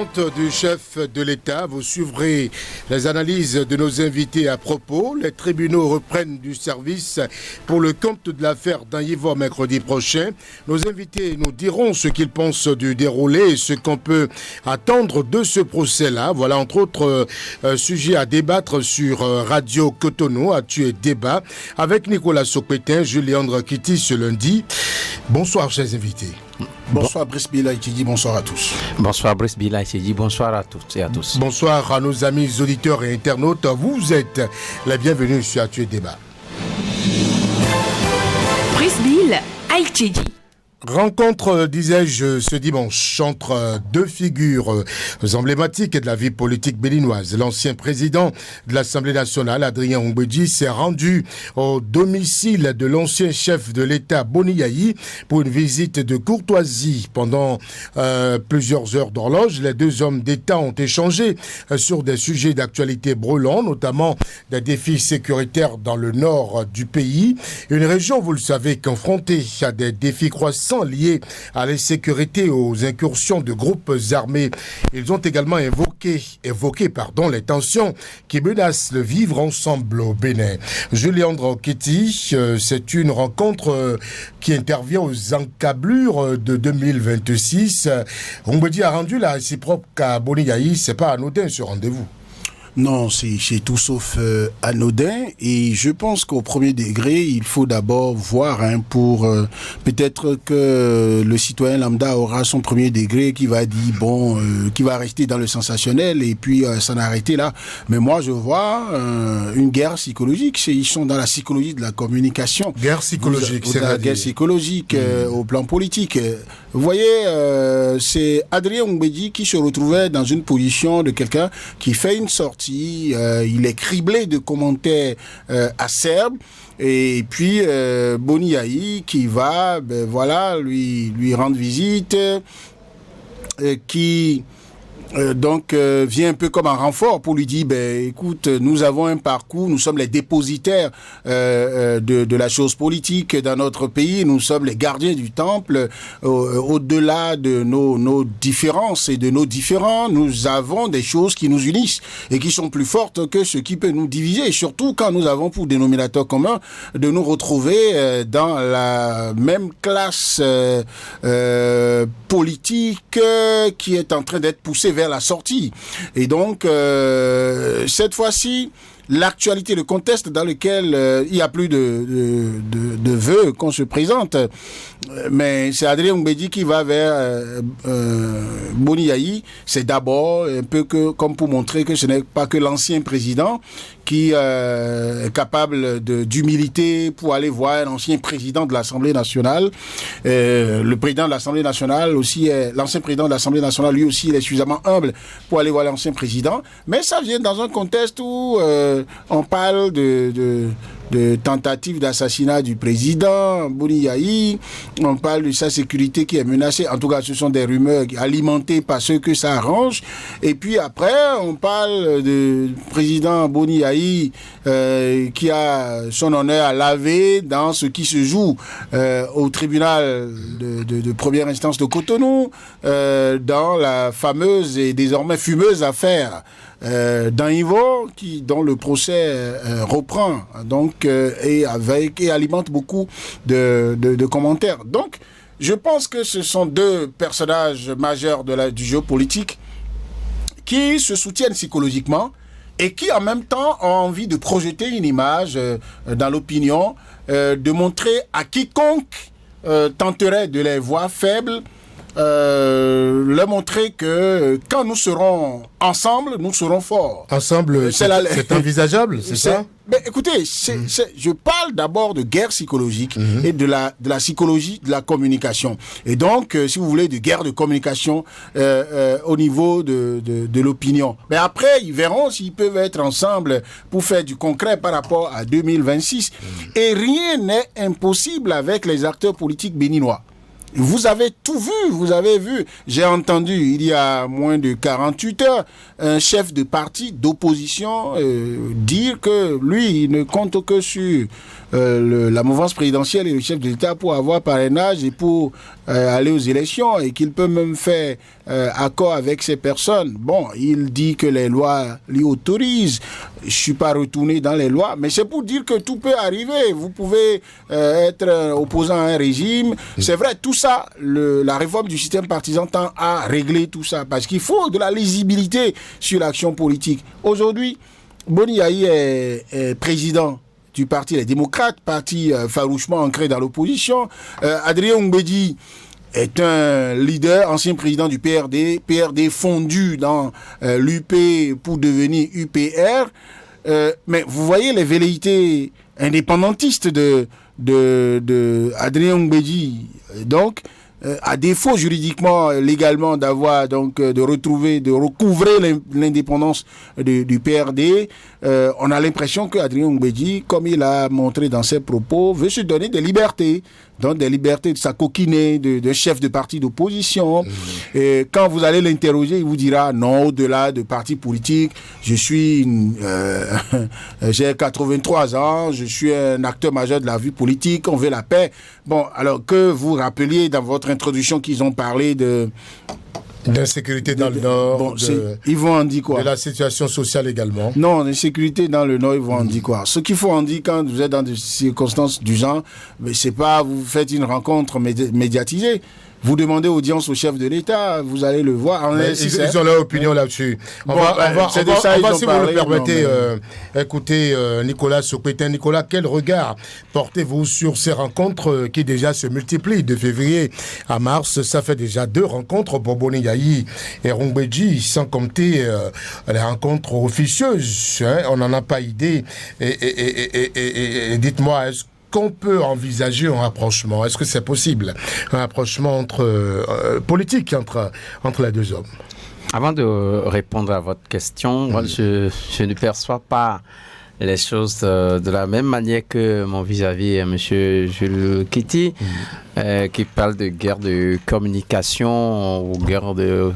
attentes du chef de l'État. Vous suivrez les analyses de nos invités à propos. Les tribunaux reprennent du service pour le compte de l'affaire d'Anyivo mercredi prochain. Nos invités nous diront ce qu'ils pensent du déroulé et ce qu'on peut attendre de ce procès-là. Voilà entre autres sujets à débattre sur Radio Cotonou, Actu et Débat, avec Nicolas Sokpetin, Julien Kitty ce lundi. Bonsoir, chers invités. Bonsoir Brice Bila Ichidi, bonsoir à tous. Bonsoir Brice Bila Ichidi, bonsoir à toutes et à tous. Bonsoir à nos amis auditeurs et internautes. Vous êtes les bienvenus sur Actu et Débat. Brice Bila Ichidi. Rencontre, disais-je, ce dimanche entre deux figures emblématiques de la vie politique béninoise. L'ancien président de l'Assemblée nationale, Adrien Oumbédi, s'est rendu au domicile de l'ancien chef de l'État, Boni Yayi, pour une visite de courtoisie. Pendant plusieurs heures d'horloge, les deux hommes d'État ont échangé sur des sujets d'actualité brûlants, notamment des défis sécuritaires dans le nord du pays. Une région, vous le savez, confrontée à des défis croissants liés à l'insécurité, aux incursions de groupes armés. Ils ont également évoqué les tensions qui menacent le vivre ensemble au Bénin. Julien Kitty, c'est une rencontre qui intervient aux encablures de 2026. Oumbédi a rendu la réciproque à Boni Yayi. C'est pas anodin ce rendez-vous. Non, c'est tout sauf anodin, et je pense qu'au premier degré, il faut d'abord voir pour peut-être que le citoyen lambda aura son premier degré qui va dire qui va rester dans le sensationnel et puis s'en arrêter là. Mais moi je vois une guerre psychologique. Ils sont dans la psychologie de la communication. Guerre psychologique, c'est la guerre psychologique au plan politique. Vous voyez, c'est Adrien Oumbédi qui se retrouvait dans une position de quelqu'un qui fait une sortie. Il est criblé de commentaires acerbes. Et puis Boni Yayi qui va lui rendre visite, qui vient un peu comme un renfort pour lui dire écoute, nous avons un parcours, nous sommes les dépositaires de la chose politique dans notre pays, nous sommes les gardiens du temple, au-delà de nos différences et de nos différends, nous avons des choses qui nous unissent et qui sont plus fortes que ce qui peut nous diviser, et surtout quand nous avons pour dénominateur commun de nous retrouver dans la même classe politique qui est en train d'être poussée vers la sortie. Et donc, cette fois-ci, l'actualité, le contexte dans lequel il n'y a plus de vœux qu'on se présente, mais c'est Adrien Oumbédi qui va vers Boni Yayi. C'est d'abord un peu comme pour montrer que ce n'est pas que l'ancien président qui est capable d'humilité pour aller voir l'ancien président de l'Assemblée nationale. Le président de l'Assemblée nationale aussi, l'ancien président de l'Assemblée nationale, lui aussi, il est suffisamment humble pour aller voir l'ancien président. Mais ça vient dans un contexte où on parle de tentative d'assassinat du président Boni Yayi, on parle de sa sécurité qui est menacée, en tout cas ce sont des rumeurs alimentées par ceux que ça arrange, et puis après on parle de président Boni Yayi qui a son honneur à laver dans ce qui se joue au tribunal de première instance de Cotonou, dans la fameuse et désormais fumeuse affaire d'Anyivo, dont le procès reprend donc et alimente beaucoup de commentaires. Donc, je pense que ce sont deux personnages majeurs du jeu politique qui se soutiennent psychologiquement et qui en même temps ont envie de projeter une image dans l'opinion, de montrer à quiconque tenterait de les voir faibles, leur montrer que quand nous serons ensemble, nous serons forts. Ensemble, c'est envisageable, c'est ça? Mais écoutez, je parle d'abord de guerre psychologique et de la psychologie de la communication. Et donc, si vous voulez, de guerre de communication au niveau de l'opinion. Mais après, ils verront s'ils peuvent être ensemble pour faire du concret par rapport à 2026. Et rien n'est impossible avec les acteurs politiques béninois. Vous avez tout vu, vous avez vu. J'ai entendu il y a moins de 48 heures un chef de parti d'opposition dire que lui, il ne compte que sur la mouvance présidentielle et le chef de l'État pour avoir parrainage et pour aller aux élections et qu'il peut même faire accord avec ces personnes. Bon, il dit que les lois l'y autorisent. Je suis pas retourné dans les lois, mais c'est pour dire que tout peut arriver. Vous pouvez être opposant à un régime. C'est vrai, tout ça, la réforme du système partisan tend à régler tout ça parce qu'il faut de la lisibilité sur l'action politique. Aujourd'hui, Boni Yayi est président du parti Les Démocrates, parti farouchement ancré dans l'opposition. Adrien Oumbédi est un leader, ancien président du PRD fondu dans l'UP pour devenir UPR. Mais vous voyez les velléités indépendantistes de Adrien Oumbédi. Donc, à défaut juridiquement, légalement, d'avoir donc de recouvrer l'indépendance du PRD, on a l'impression que Adrien Oumbédi, comme il a montré dans ses propos, veut se donner des libertés. Donc des libertés de s'acoquiner de chef de parti d'opposition. Et quand vous allez l'interroger, il vous dira non, au-delà de parti politique, j'ai 83 ans, je suis un acteur majeur de la vie politique, on veut la paix. Bon, alors que vous rappeliez dans votre introduction qu'ils ont parlé d'insécurité dans le Nord, bon, ils vont en dire quoi? De la situation sociale également. Non, l'insécurité dans le Nord, ils vont en dire quoi? Ce qu'il faut en dire quand vous êtes dans des circonstances du genre, mais c'est pas vous faites une rencontre médiatisée. Vous demandez audience au chef de l'État, vous allez le voir. Ils ont leur opinion là-dessus. On va, si vous le permettez, écoutez Nicolas Sopétin. Nicolas, quel regard portez-vous sur ces rencontres qui déjà se multiplient de février à mars? Ça fait déjà 2 rencontres pour Boni Yayi et Oumbédi, sans compter les rencontres officieuses. On n'en a pas idée. Et dites-moi, est-ce qu'on peut envisager un rapprochement? Est-ce que c'est possible? Un rapprochement politique entre les deux hommes? Avant de répondre à votre question, moi, je ne perçois pas les choses de la même manière que mon vis-à-vis, M. Jules Kiti, qui parle de guerre de communication ou guerre de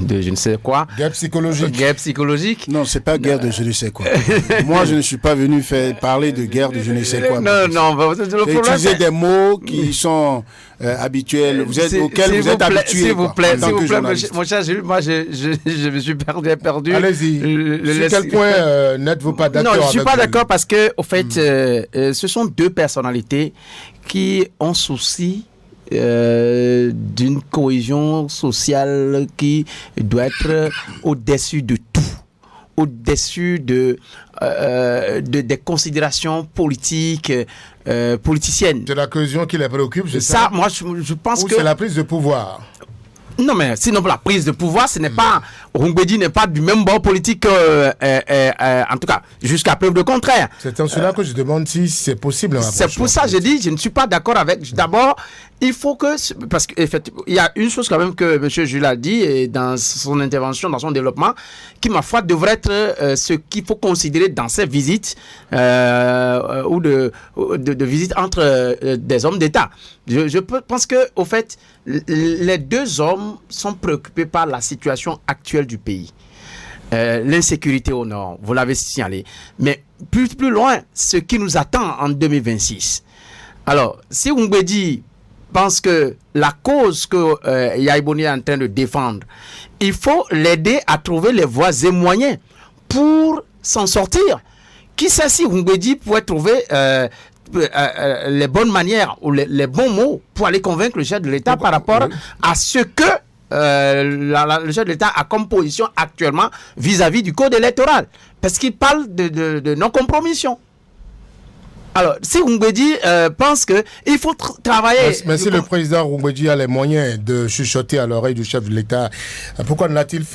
je ne sais quoi. Guerre psychologique. Guerre psychologique. Non, c'est pas guerre de je ne sais quoi. Moi, je ne suis pas venu parler de guerre de je ne sais quoi. Non. J'ai utilisé des mots qui sont habituels, auxquels vous êtes habitués. S'il vous plaît, mon cher Jules, moi, je me suis perdu. Allez-y. Sur quel point n'êtes-vous pas d'accord? Non, je ne suis pas d'accord parce que, au fait, ce sont 2 personnalités qui ont souci d'une cohésion sociale qui doit être au-dessus de tout, au-dessus des considérations politiques, politiciennes. C'est la cohésion qui les préoccupe, c'est ça? Moi, je pense que... c'est la prise de pouvoir? Non, mais sinon, pour la prise de pouvoir, ce n'est pas... Oumbédi n'est pas du même bord politique, en tout cas, jusqu'à preuve de contraire. C'est en cela que je demande si c'est possible. C'est pour ça que je dis, je ne suis pas d'accord avec... D'abord, il faut que... Parce qu'effectivement, il y a une chose quand même que M. Jules a dit et dans son intervention, dans son développement, qui, ma foi, devrait être ce qu'il faut considérer dans ces visites ou de visites entre des hommes d'État. Je pense que, au fait, les 2 hommes sont préoccupés par la situation actuelle du pays. L'insécurité au nord, vous l'avez signalé. Mais plus loin, ce qui nous attend en 2026. Alors, si Oumbédi pense que la cause que Yayi Boni est en train de défendre, il faut l'aider à trouver les voies et moyens pour s'en sortir. Qui sait si Oumbédi pourrait trouver les bonnes manières ou les bons mots pour aller convaincre le chef de l'État par rapport à ce que le chef de l'État a comme position actuellement vis-à-vis du code électoral. Parce qu'il parle de non-compromission. Alors, si Oumbédi pense qu'il faut travailler... Mais si le président Oumbédi a les moyens de chuchoter à l'oreille du chef de l'État, pourquoi ne l'a-t-il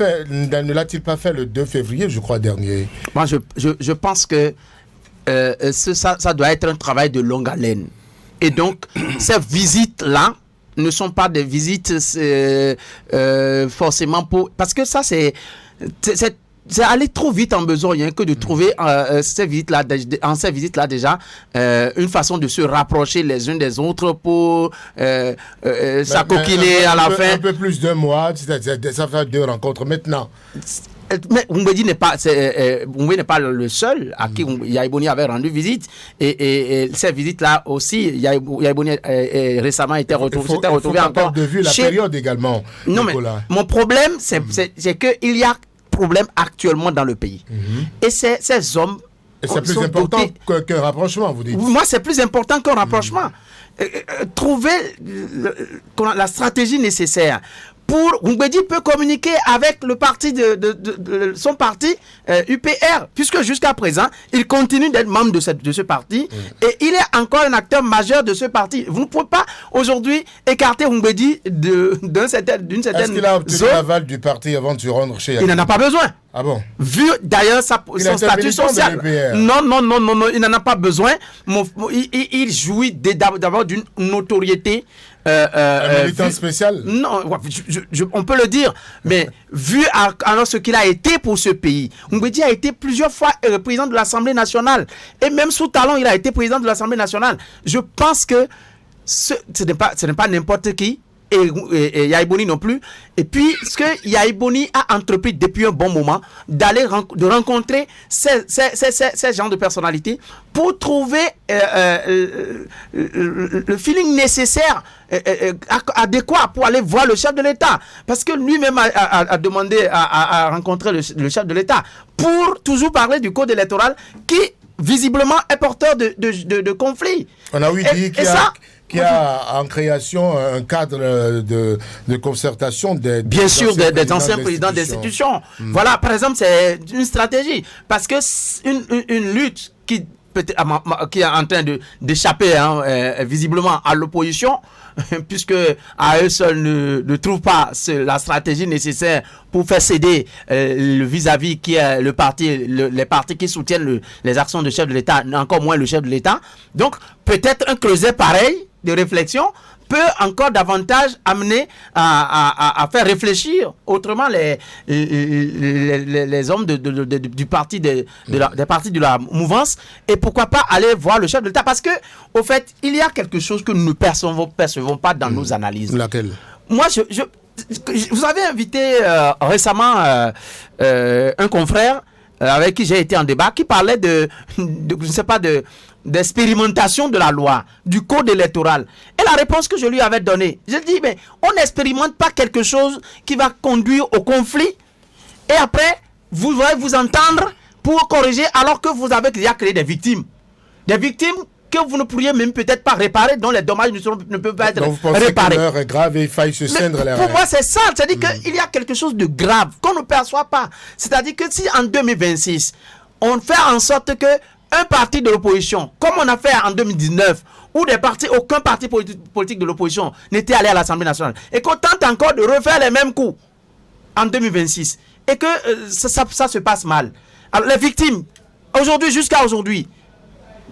pas fait le 2 février, je crois, dernier? Moi, je pense que ça doit être un travail de longue haleine. Et donc, ces visites-là ne sont pas des visites forcément pour... Parce que ça, c'est aller trop vite en besogne que de trouver ces visites-là déjà une façon de se rapprocher les uns des autres pour s'acoquiner à la fin. Un peu plus d'un mois, ça fait 2 rencontres maintenant. Mais Oumbedi n'est pas le seul à qui Yahya Boni avait rendu visite et ces visites-là aussi, Yahya Boni récemment s'était retrouvé encore de vue la période également. Non, Nicolas. Mais mon problème, c'est qu'il y a problème actuellement dans le pays. Et ces hommes. Et c'est plus important qu'un rapprochement, vous dites. Moi, c'est plus important qu'un rapprochement. Trouver la stratégie nécessaire. Oumbedi peut communiquer avec le parti de son parti UPR, puisque jusqu'à présent, il continue d'être membre de ce parti et il est encore un acteur majeur de ce parti. Vous ne pouvez pas aujourd'hui écarter Oumbedi d'une certaine zone. Est-ce qu'il a obtenu l'aval du parti avant de se rendre chez Il n'en a pas besoin. Ah bon? Vu d'ailleurs son statut social. Non, il n'en a pas besoin. Il jouit d'abord d'une notoriété. Un militant spécial? Non, on peut le dire, mais vu alors ce qu'il a été pour ce pays, Oumbedi a été plusieurs fois président de l'Assemblée nationale, et même sous Talon, il a été président de l'Assemblée nationale. Je pense que ce n'est pas n'importe qui, et Yahya Boni non plus. Et puis, ce que Yahya Boni a entrepris depuis un bon moment, de rencontrer ces genres de personnalités pour trouver le feeling nécessaire, adéquat pour aller voir le chef de l'État. Parce que lui-même a demandé à rencontrer le chef de l'État pour toujours parler du code électoral qui, visiblement, est porteur de conflits. On a dit qu'il y a en création un cadre de concertation des anciens présidents d'institutions. Voilà, par exemple, c'est une stratégie. Parce que une lutte qui est en train d'échapper visiblement à l'opposition, puisque à eux seuls ne trouvent pas la stratégie nécessaire pour faire céder vis-à-vis qui est les partis qui soutiennent les actions du chef de l'État, encore moins le chef de l'État. Donc, peut-être un creuset pareil de réflexion peut encore davantage amener à faire réfléchir autrement les hommes du parti des partis de la mouvance, et pourquoi pas aller voir le chef de l'État, parce que au fait il y a quelque chose que nous ne percevons pas dans nos analyses. Laquelle? Moi, vous avez invité récemment un confrère avec qui j'ai été en débat, qui parlait d'expérimentation de la loi, du code électoral. Et la réponse que je lui avais donnée, je dis, mais on n'expérimente pas quelque chose qui va conduire au conflit, et après, vous allez vous entendre pour corriger, alors que vous avez déjà créé des victimes. Des victimes que vous ne pourriez même peut-être pas réparer, dont les dommages ne peuvent pas être réparés. Que l'heure est grave et il faille se cendre les reins. Pour moi, c'est ça. C'est-à-dire qu'il y a quelque chose de grave qu'on ne perçoit pas. C'est-à-dire que si en 2026, on fait en sorte que un parti de l'opposition, comme on a fait en 2019, où aucun parti politique de l'opposition n'était allé à l'Assemblée nationale, et qu'on tente encore de refaire les mêmes coups en 2026, et que ça se passe mal. Alors, les victimes, jusqu'à aujourd'hui,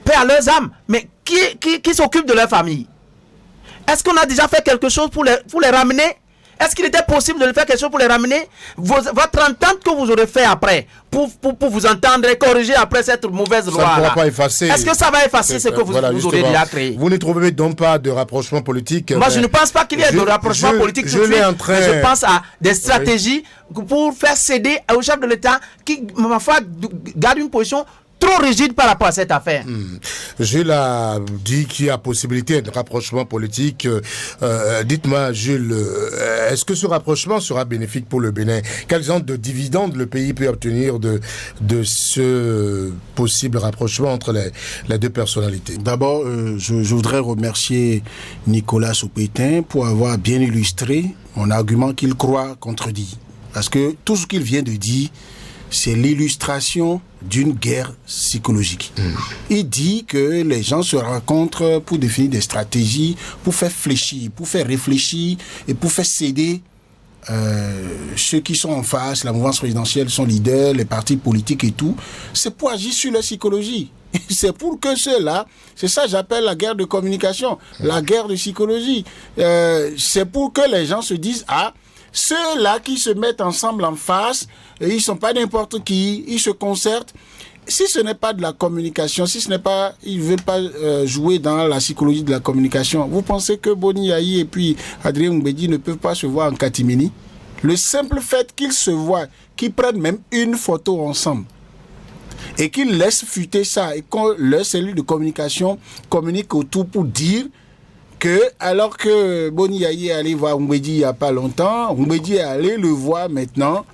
paix à leurs âmes, mais qui s'occupe de leur famille? Est-ce qu'on a déjà fait quelque chose pour les ramener? Est-ce qu'il était possible de faire quelque chose pour les ramener? Votre entente que vous aurez fait après, pour vous entendre et corriger après cette mauvaise loi. Ça ne pourra pas effacer. Est-ce que ça va effacer ce que vous aurez déjà créé? Vous ne trouvez donc pas de rapprochement politique? Moi, je ne pense pas qu'il y ait de rapprochement politique tout de suite. Je pense à des stratégies pour faire céder au chef de l'État qui, ma foi, garde une position trop rigide par rapport à cette affaire. Jules a dit qu'il y a possibilité de rapprochement politique. Dites-moi, Jules, est-ce que ce rapprochement sera bénéfique pour le Bénin? Quel genre de dividendes le pays peut obtenir de ce possible rapprochement entre les deux personnalités? D'abord, je voudrais remercier Nicolas Soupétin pour avoir bien illustré mon argument qu'il croit contredit. Parce que tout ce qu'il vient de dire, c'est l'illustration d'une guerre psychologique. Il dit que les gens se rencontrent pour définir des stratégies, pour faire fléchir, pour faire réfléchir et pour faire céder ceux qui sont en face, la mouvance présidentielle, son leader, les partis politiques et tout. C'est pour agir sur leur psychologie. C'est pour que ceux-là, c'est ça que j'appelle la guerre de communication, la guerre de psychologie. C'est pour que les gens se disent, ceux-là qui se mettent ensemble en face, et ils sont pas n'importe qui, ils se concertent. Si ce n'est pas de la communication, si ce n'est pas, ils veulent pas jouer dans la psychologie de la communication, vous pensez que Boni Yayi et puis Adrien Oumbédi ne peuvent pas se voir en catimini? Le simple fait qu'ils se voient, qu'ils prennent même une photo ensemble et qu'ils laissent fuiter ça et que leur cellule de communication communique autour pour dire que, alors que Boni Yayi est allé voir Oumbédi il n'y a pas longtemps, Oumbédi est allé le voir maintenant.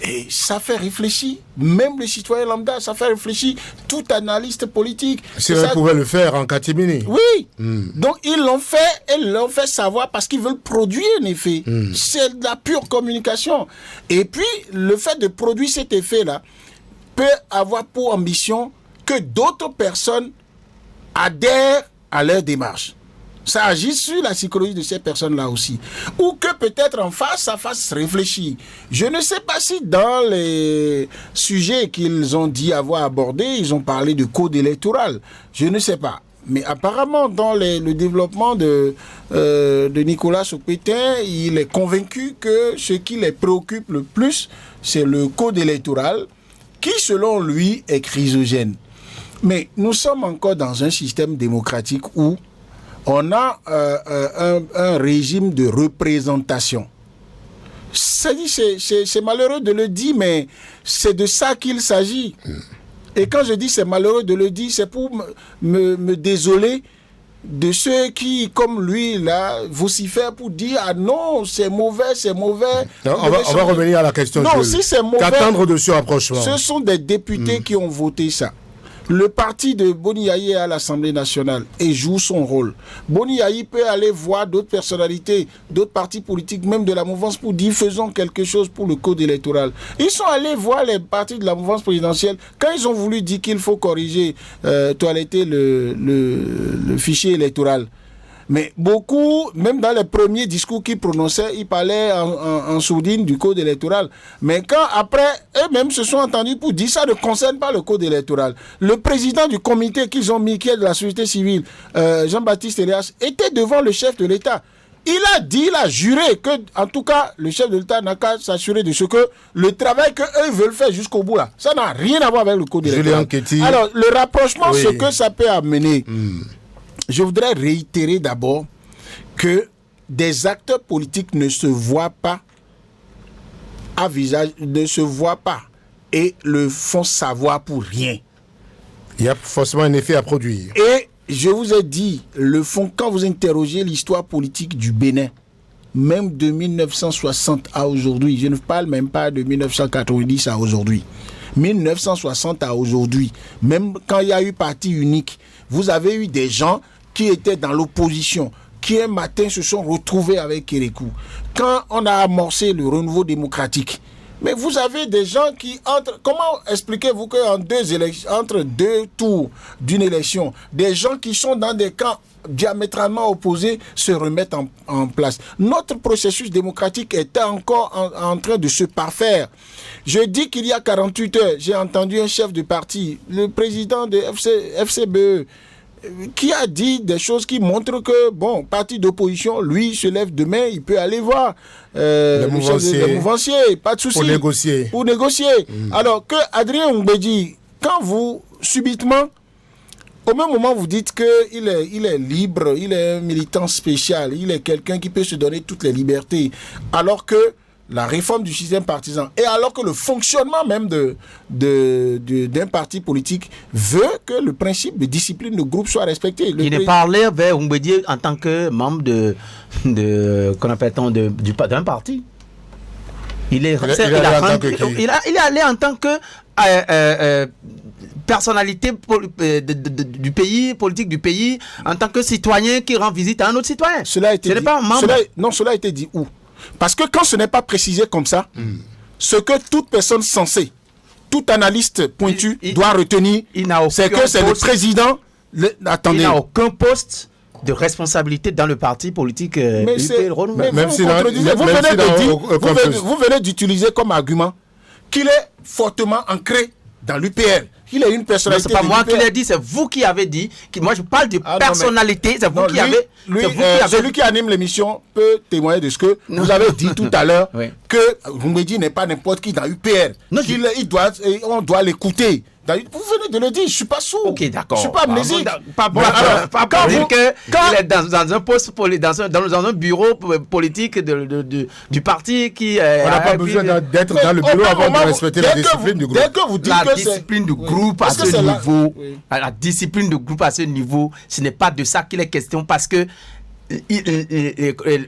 Et ça fait réfléchir, même les citoyens lambda, ça fait réfléchir tout analyste politique. Si on pouvait le faire en catimini. Oui. Donc ils l'ont fait savoir parce qu'ils veulent produire un effet. C'est de la pure communication. Et puis, le fait de produire cet effet-là peut avoir pour ambition que d'autres personnes adhèrent à leur démarche. Ça agit sur la psychologie de ces personnes-là aussi. Ou que peut-être en face, ça fasse réfléchir. Je ne sais pas si dans les sujets qu'ils ont dit avoir abordés, ils ont parlé de code électoral. Je ne sais pas. Mais apparemment, dans le développement de Nicolas Sopétin, il est convaincu que ce qui les préoccupe le plus, c'est le code électoral, qui, selon lui, est chrysogène. Mais nous sommes encore dans un système démocratique où on a un régime de représentation. C'est malheureux de le dire, mais c'est de ça qu'il s'agit. Et quand je dis c'est malheureux de le dire, c'est pour me désoler de ceux qui, comme lui, là, vocifèrent pour dire « Ah non, c'est mauvais, c'est mauvais. » On va revenir à la question. Non, si c'est mauvais, qu'attendre de ce rapprochement? Ce sont des députés qui ont voté ça. Le parti de Boni Yayi est à l'Assemblée nationale et joue son rôle. Boni Yayi peut aller voir d'autres personnalités, d'autres partis politiques, même de la mouvance, pour dire faisons quelque chose pour le code électoral. Ils sont allés voir les partis de la mouvance présidentielle quand ils ont voulu dire qu'il faut corriger, toiletter le fichier électoral. Mais beaucoup, même dans les premiers discours qu'ils prononçaient, ils parlaient en sourdine du code électoral. Mais quand après, eux-mêmes se sont entendus pour dire ça ne concerne pas le code électoral. Le président du comité qu'ils ont mis, qui est de la société civile, Jean-Baptiste Elias, était devant le chef de l'État. Il a dit, il a juré que, en tout cas, le chef de l'État n'a qu'à s'assurer de ce que le travail qu'eux veulent faire jusqu'au bout là, ça n'a rien à voir avec le code électoral. Alors, le rapprochement, ce que ça peut amener. Je voudrais réitérer d'abord que des acteurs politiques ne se voient pas à visage, ne se voient pas et le font savoir pour rien. Il y a forcément un effet à produire. Et je vous ai dit, le fond, quand vous interrogez l'histoire politique du Bénin, même de 1960 à aujourd'hui, je ne parle même pas de 1990 à aujourd'hui, 1960 à aujourd'hui, même quand il y a eu parti unique, vous avez eu des gens qui étaient dans l'opposition, qui un matin se sont retrouvés avec Kérékou. Quand on a amorcé le renouveau démocratique, mais vous avez des gens qui entrent... Comment expliquez-vous qu'entre deux tours d'une élection, des gens qui sont dans des camps diamétralement opposés se remettent en place? Notre processus démocratique était encore en train de se parfaire. Je dis qu'il y a 48 heures, j'ai entendu un chef de parti, le président de FCBE, qui a dit des choses qui montrent que, bon, parti d'opposition, lui, se lève demain, il peut aller voir le mouvancier, pas de souci. Pour négocier. Alors que Adrien Oumbédi, quand vous, subitement, au même moment, vous dites qu'il est libre, il est un militant spécial, il est quelqu'un qui peut se donner toutes les libertés, alors que la réforme du système partisan, et alors que le fonctionnement même d'un parti politique veut que le principe de discipline de groupe soit respecté. Il ne parlait vers Oumbédi en tant que membre qu'on appelle-t-on d'un parti. Il est allé en tant que personnalité du pays, politique du pays, en tant que citoyen qui rend visite à un autre citoyen. Cela a été dit. Cela a été dit où? Parce que quand ce n'est pas précisé comme ça, ce que toute personne sensée, tout analyste pointu doit retenir, c'est que c'est le président... Attendez. Il n'a aucun poste de responsabilité dans le parti politique. Même si vous venez d'utiliser comme argument qu'il est fortement ancré dans l'UPR. Il est une Non, personnalité. c'est pas moi qui l'UPR. l'ai dit, c'est vous qui avez dit. Moi, je parle de Ah, non, personnalité. C'est vous Non, qui lui, avez. lui, c'est vous qui avez- celui qui anime l'émission peut témoigner de ce que vous avez dit tout à l'heure, Oui. que Rumbedi n'est pas n'importe qui dans UPR. Non, On doit l'écouter. Vous venez de le dire, je suis pas sourd. Ok, d'accord. Je suis pas amnésique. Pas Bon, alors, pour quand dire vous- que quand- il est dans un poste dans un bureau politique du parti qui. On n'a pas besoin d'être dans le Mais bureau au avant moment de où- respecter dès la que discipline vous- du groupe. Dès que vous dites La que c'est... discipline de Oui. groupe à Parce que ce c'est là- niveau, Oui. la discipline de groupe à ce niveau, ce n'est pas de ça qu'il est question parce que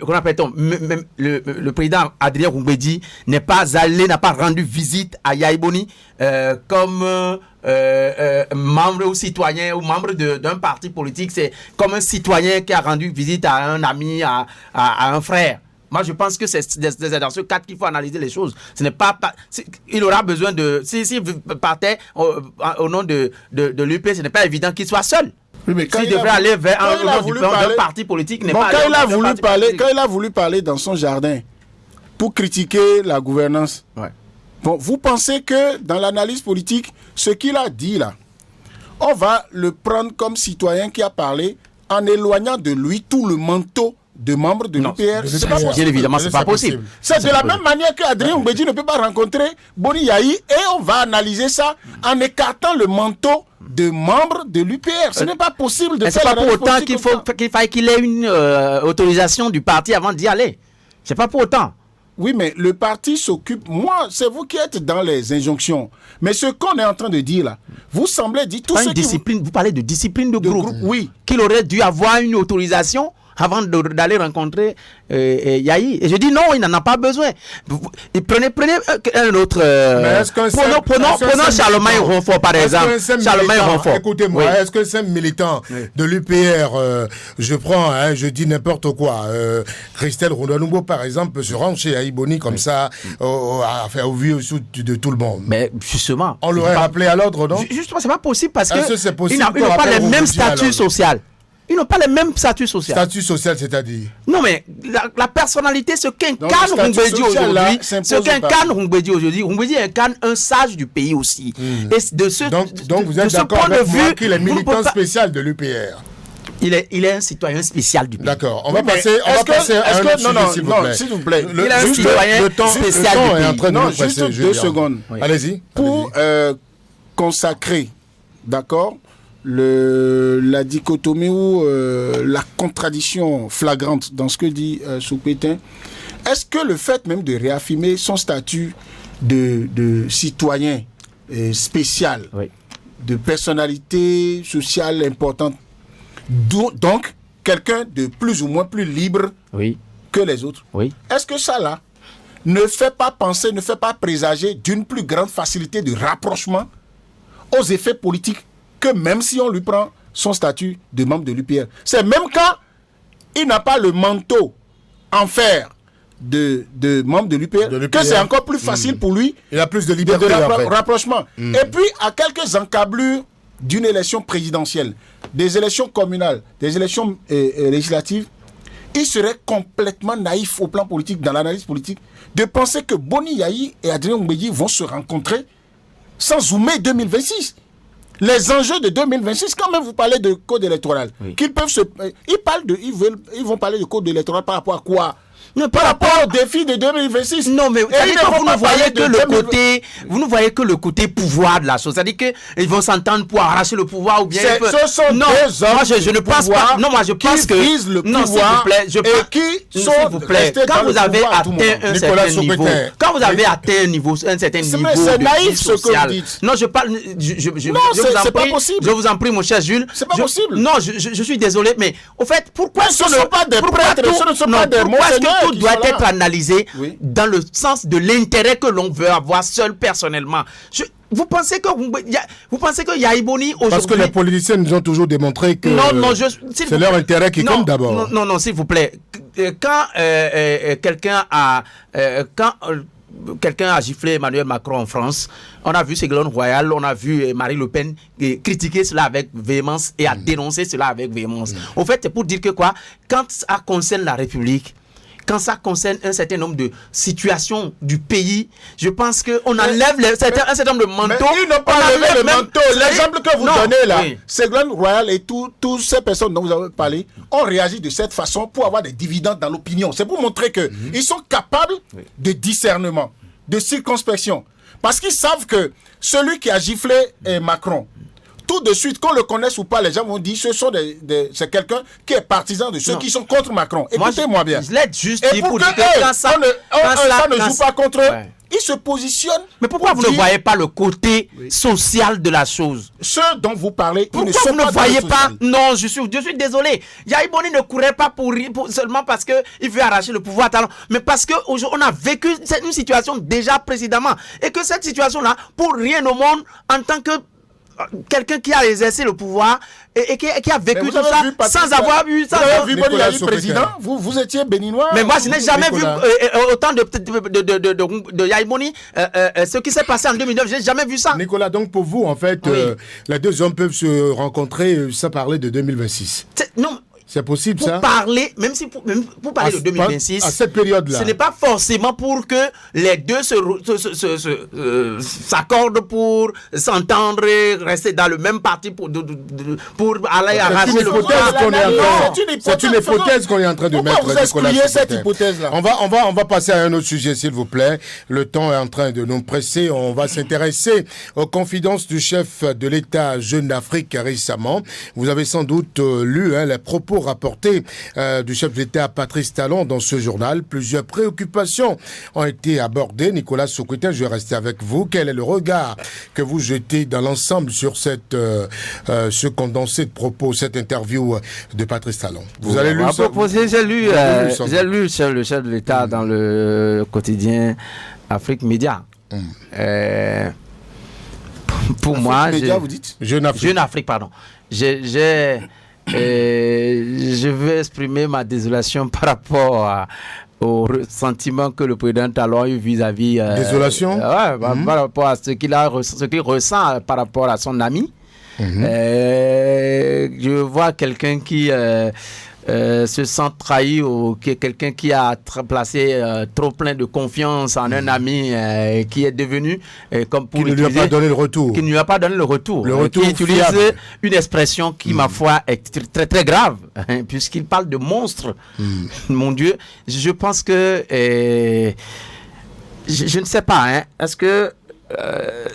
qu'on appelle-t-on, même le président Adrien Rumbedi n'a pas rendu visite à Yaïboni comme membre ou citoyen ou membre d'un parti politique. C'est comme un citoyen qui a rendu visite à un ami, à un frère. Moi, je pense que c'est dans ce cadre qu'il faut analyser les choses. Ce n'est pas, il aura besoin de... Si vous partez au nom de l'UP, ce n'est pas évident qu'il soit seul. Oui, mais S'il devrait aller vers un parti politique, n'est Bon, pas quand aller il a vers un voulu parti parler, politique. quand il a voulu parler dans son jardin pour critiquer la gouvernance, Ouais. bon, vous pensez que dans l'analyse politique, ce qu'il a dit là, on va le prendre comme citoyen qui a parlé en éloignant de lui tout le manteau de membres de Non, l'UPR. C'est pas Bien possible. évidemment, c'est pas possible. C'est de la même manière qu'Adrien Oumbédi ne peut pas rencontrer Boni Yahi et on va analyser ça en écartant le manteau de membres de l'UPR. Ce n'est pas possible de Et c'est faire pas pour l'analyse autant politique qu'il faille qu'il ait une autorisation du parti avant d'y aller. C'est pas pour autant. Oui, mais le parti s'occupe. Moi, c'est vous qui êtes dans les injonctions. Mais ce qu'on est en train de dire là, vous semblez dire tout Pas ce une qui. discipline, vous parlez de discipline de groupe. Oui. Qu'il aurait dû avoir une autorisation avant d'aller rencontrer Yahi. Et je dis non, il n'en a pas besoin. Prenez un autre. Prenons Charlemagne Ronfort par exemple. Charlemagne Ronfort. Écoutez-moi, Oui. est-ce que c'est un militant de l'UPR, je dis n'importe quoi, Christelle Rondanoubo par exemple, peut se rendre chez Aïboni comme ça, à faire au vu de tout le monde. Mais justement. On l'aurait rappelé à l'ordre, non? Justement, c'est pas possible parce Est-ce que que c'est possible ils n'ont qu'on pas les rappelle mêmes Ronfort statuts alors sociaux. Ils n'ont pas les mêmes statuts sociaux. Statut social, c'est-à-dire? Non, mais la personnalité, ce Donc, qu'incarne le statut Rumbedi social, là, aujourd'hui, s'impose ce au qu'incarne Rumbedi aujourd'hui, Rumbedi incarne un sage du pays aussi. Et de ce, Donc vous êtes de ce d'accord point de avec moi vue, qu'il est vous ne militant pouvez pas- spécial de l'UPR? il est un citoyen spécial du pays. D'accord, on Oui, va mais passer à un autre non, sujet, non, s'il vous plaît. Il est un citoyen le temps spécial est du en pays. train de Non, nous presser, juste Julien. 2 secondes. Oui. Allez-y. Pour consacrer, d'accord, la dichotomie ou la contradiction flagrante dans ce que dit Soupétin, est-ce que le fait même de réaffirmer son statut de citoyen spécial, Oui. de personnalité sociale importante, donc quelqu'un de plus ou moins plus libre Oui, que les autres, oui. est-ce que ça là ne fait pas penser, ne fait pas présager d'une plus grande facilité de rapprochement aux effets politiques que même si on lui prend son statut de membre de l'UPR? C'est même quand il n'a pas le manteau en fer de membre de l'UPR que c'est encore plus facile pour lui Il a plus de de liberté après. rapprochement. Et puis, à quelques encablures d'une élection présidentielle, des élections communales, des élections législatives, il serait complètement naïf au plan politique, dans l'analyse politique, de penser que Boni Yahi et Adrien Oumbédi vont se rencontrer sans mai 2026. Les enjeux de 2026, quand même vous parlez de code électoral, qu'ils peuvent se... Ils vont parler de code électoral par rapport à quoi? Non, Par rapport au défi de 2026. Non, mais Et c'est-à-dire ils ne que vont vous pas ne voyez parler que de le 2020. côté, vous ne voyez que le côté pouvoir de la chose. C'est-à-dire qu'ils vont s'entendre pour arracher le pouvoir ou bien. Ce sont non, deux hommes moi je ne pense pas. Non, moi je pense que. visent le non, s'il pouvoir vous plaît, et qui sont s'il vous plaît, restés quand dans le vous avez pouvoir à tout atteint moment. un Nicolas certain niveau, Sopetin. quand vous avez atteint un certain niveau c'est de naïf vie ce que vous sociale. dites. Non, je parle. Non, vous en c'est pas prie, possible. Je vous en prie, mon cher Jules. C'est pas possible. Non, je suis désolé, mais au fait, pourquoi Mais ce ne sont pas des pourquoi prêtres, tout- ce ne sont non, pas des pourquoi est-ce monseigneurs que tout qui doit sont là. être analysé Oui. dans le sens de l'intérêt que l'on veut avoir seul personnellement? Vous pensez que Yaïboni aujourd'hui... Parce que les politiciens nous ont toujours démontré que Non, s'il c'est vous leur plaît. intérêt qui Non, compte d'abord. Non, s'il vous plaît. Quand quelqu'un a... quelqu'un a giflé Emmanuel Macron en France, on a vu Ségolène Royal, on a vu Marine Le Pen critiquer cela avec véhémence et à dénoncer cela avec véhémence. Au fait, c'est pour dire que quoi, quand ça concerne la République, quand ça concerne un certain nombre de situations du pays, je pense qu'on enlève un certain nombre de manteaux. Mais ils n'ont pas enlevé le manteau. L'exemple que vous donnez là, Ségolène Royal et toutes ces personnes dont vous avez parlé ont réagi de cette façon pour avoir des dividendes dans l'opinion. C'est pour montrer qu'ils sont capables de discernement, de circonspection. Parce qu'ils savent que celui qui a giflé Macron, tout de suite, qu'on le connaisse ou pas, les gens vont dire c'est quelqu'un qui est partisan de ceux qui sont contre Macron. Écoutez-moi bien. Je l'ai juste dit pour dire que quand ça ne joue pas contre eux, ils se positionnent. Mais pourquoi vous ne voyez pas le côté social de la chose? Ceux dont vous parlez, ils ne Pourquoi sont vous ne pas voyez dans le pas? social. Non, je suis désolé. Yahi Boni ne courait pas seulement parce qu'il veut arracher le pouvoir talent, mais parce qu'on a vécu une situation déjà précédemment. Et que cette situation-là, pour rien au monde, en tant que quelqu'un qui a exercé le pouvoir et qui a vécu tout ça sans avoir eu ça. Vous avez vu Boni Yahi président? Vous étiez béninois? Mais moi, je n'ai jamais vu autant de Yahi Boni. Ce qui s'est passé en 2009, je n'ai jamais vu ça. Nicolas, donc pour vous, en fait, les deux hommes peuvent se rencontrer sans parler de 2026. Non. C'est possible, pour ça? Parler, même pour parler de 2026, à cette période-là, ce n'est pas forcément pour que les deux s'accordent pour s'entendre, rester dans le même parti pour aller arracher le pouvoir. C'est une hypothèse qu'on est en train de mettre. Pourquoi vous excluez cette hypothèse-là? On va passer à un autre sujet, s'il vous plaît. Le temps est en train de nous presser. On va s'intéresser aux confidences du chef de l'État Jeune d'Afrique récemment. Vous avez sans doute lu les propos rapportés du chef de l'État Patrice Talon dans ce journal. Plusieurs préoccupations ont été abordées. Nicolas Soukoutin, je vais rester avec vous. Quel est le regard que vous jetez dans l'ensemble sur ce condensé de propos, cette interview de Patrice Talon? Vous allez lire ça? J'ai lu le chef de l'État dans le quotidien Afrique Média. Pour moi, Média, vous dites? Jeune Afrique, pardon. Je veux exprimer ma désolation par rapport au sentiment que le président Talon a eu vis-à-vis... Désolation? Par rapport à ce qu'il ressent par rapport à son ami. Je vois quelqu'un qui se sent trahi ou quelqu'un qui a placé trop plein de confiance en un ami qui est devenu comme pour qui ne lui a pas donné le retour. Qui ne lui a pas donné le retour. Qui utilise une expression qui, ma foi, est très très grave, puisqu'il parle de monstre. Mon Dieu, je pense que je ne sais pas, est-ce que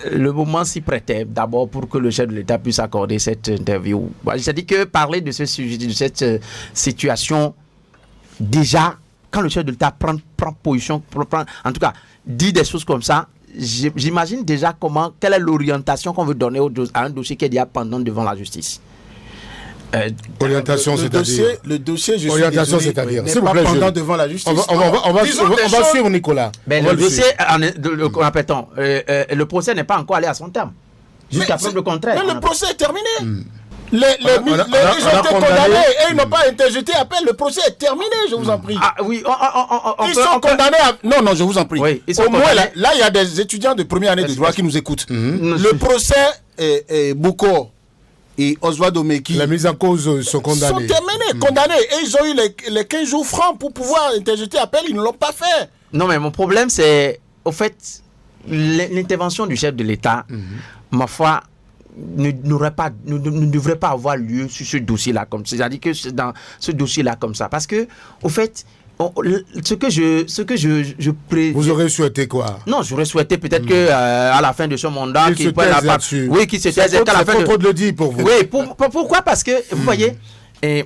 le moment s'y prêtait d'abord pour que le chef de l'État puisse accorder cette interview. J'ai dit que parler de ce sujet, de cette situation, déjà, quand le chef de l'État prend position, en tout cas, dit des choses comme ça, j'imagine déjà quelle est l'orientation qu'on veut donner à un dossier qui est déjà pendant devant la justice. Orientation, c'est-à-dire le dossier, je orientation, suis c'est-à-dire n'est pas pendant devant la justice. On va suivre Nicolas. Mais le dossier, le procès n'est pas encore allé à son terme. Jusqu'à preuve le contraire. Mais le procès est terminé. Ils ont été condamnés et ils n'ont pas interjeté appel. Le procès est terminé, je vous en prie. Ah oui, ils sont condamnés à... Non, je vous en prie. Oui, au moins, là, il y a des étudiants de première année de droit qui nous écoutent. Le procès est Bouko et Oswald Omeki. La mise en cause sont condamnés. Ils sont terminés, condamnés. Et ils ont eu les 15 jours francs pour pouvoir interjeter appel. Ils ne l'ont pas fait. Non, mais mon problème, c'est, au fait, l'intervention du chef de l'État, ma foi, ne devrait pas avoir lieu sur ce dossier-là. C'est-à-dire que dans ce dossier-là comme ça. Parce que, au fait, vous aurez souhaité quoi? Non, j'aurais souhaité peut-être que à la fin de ce mandat, qu'il se taise là-dessus. Oui, qu'il se taise à la fin. C'est trop de le dire pour vous. Oui, pourquoi? Parce que vous voyez,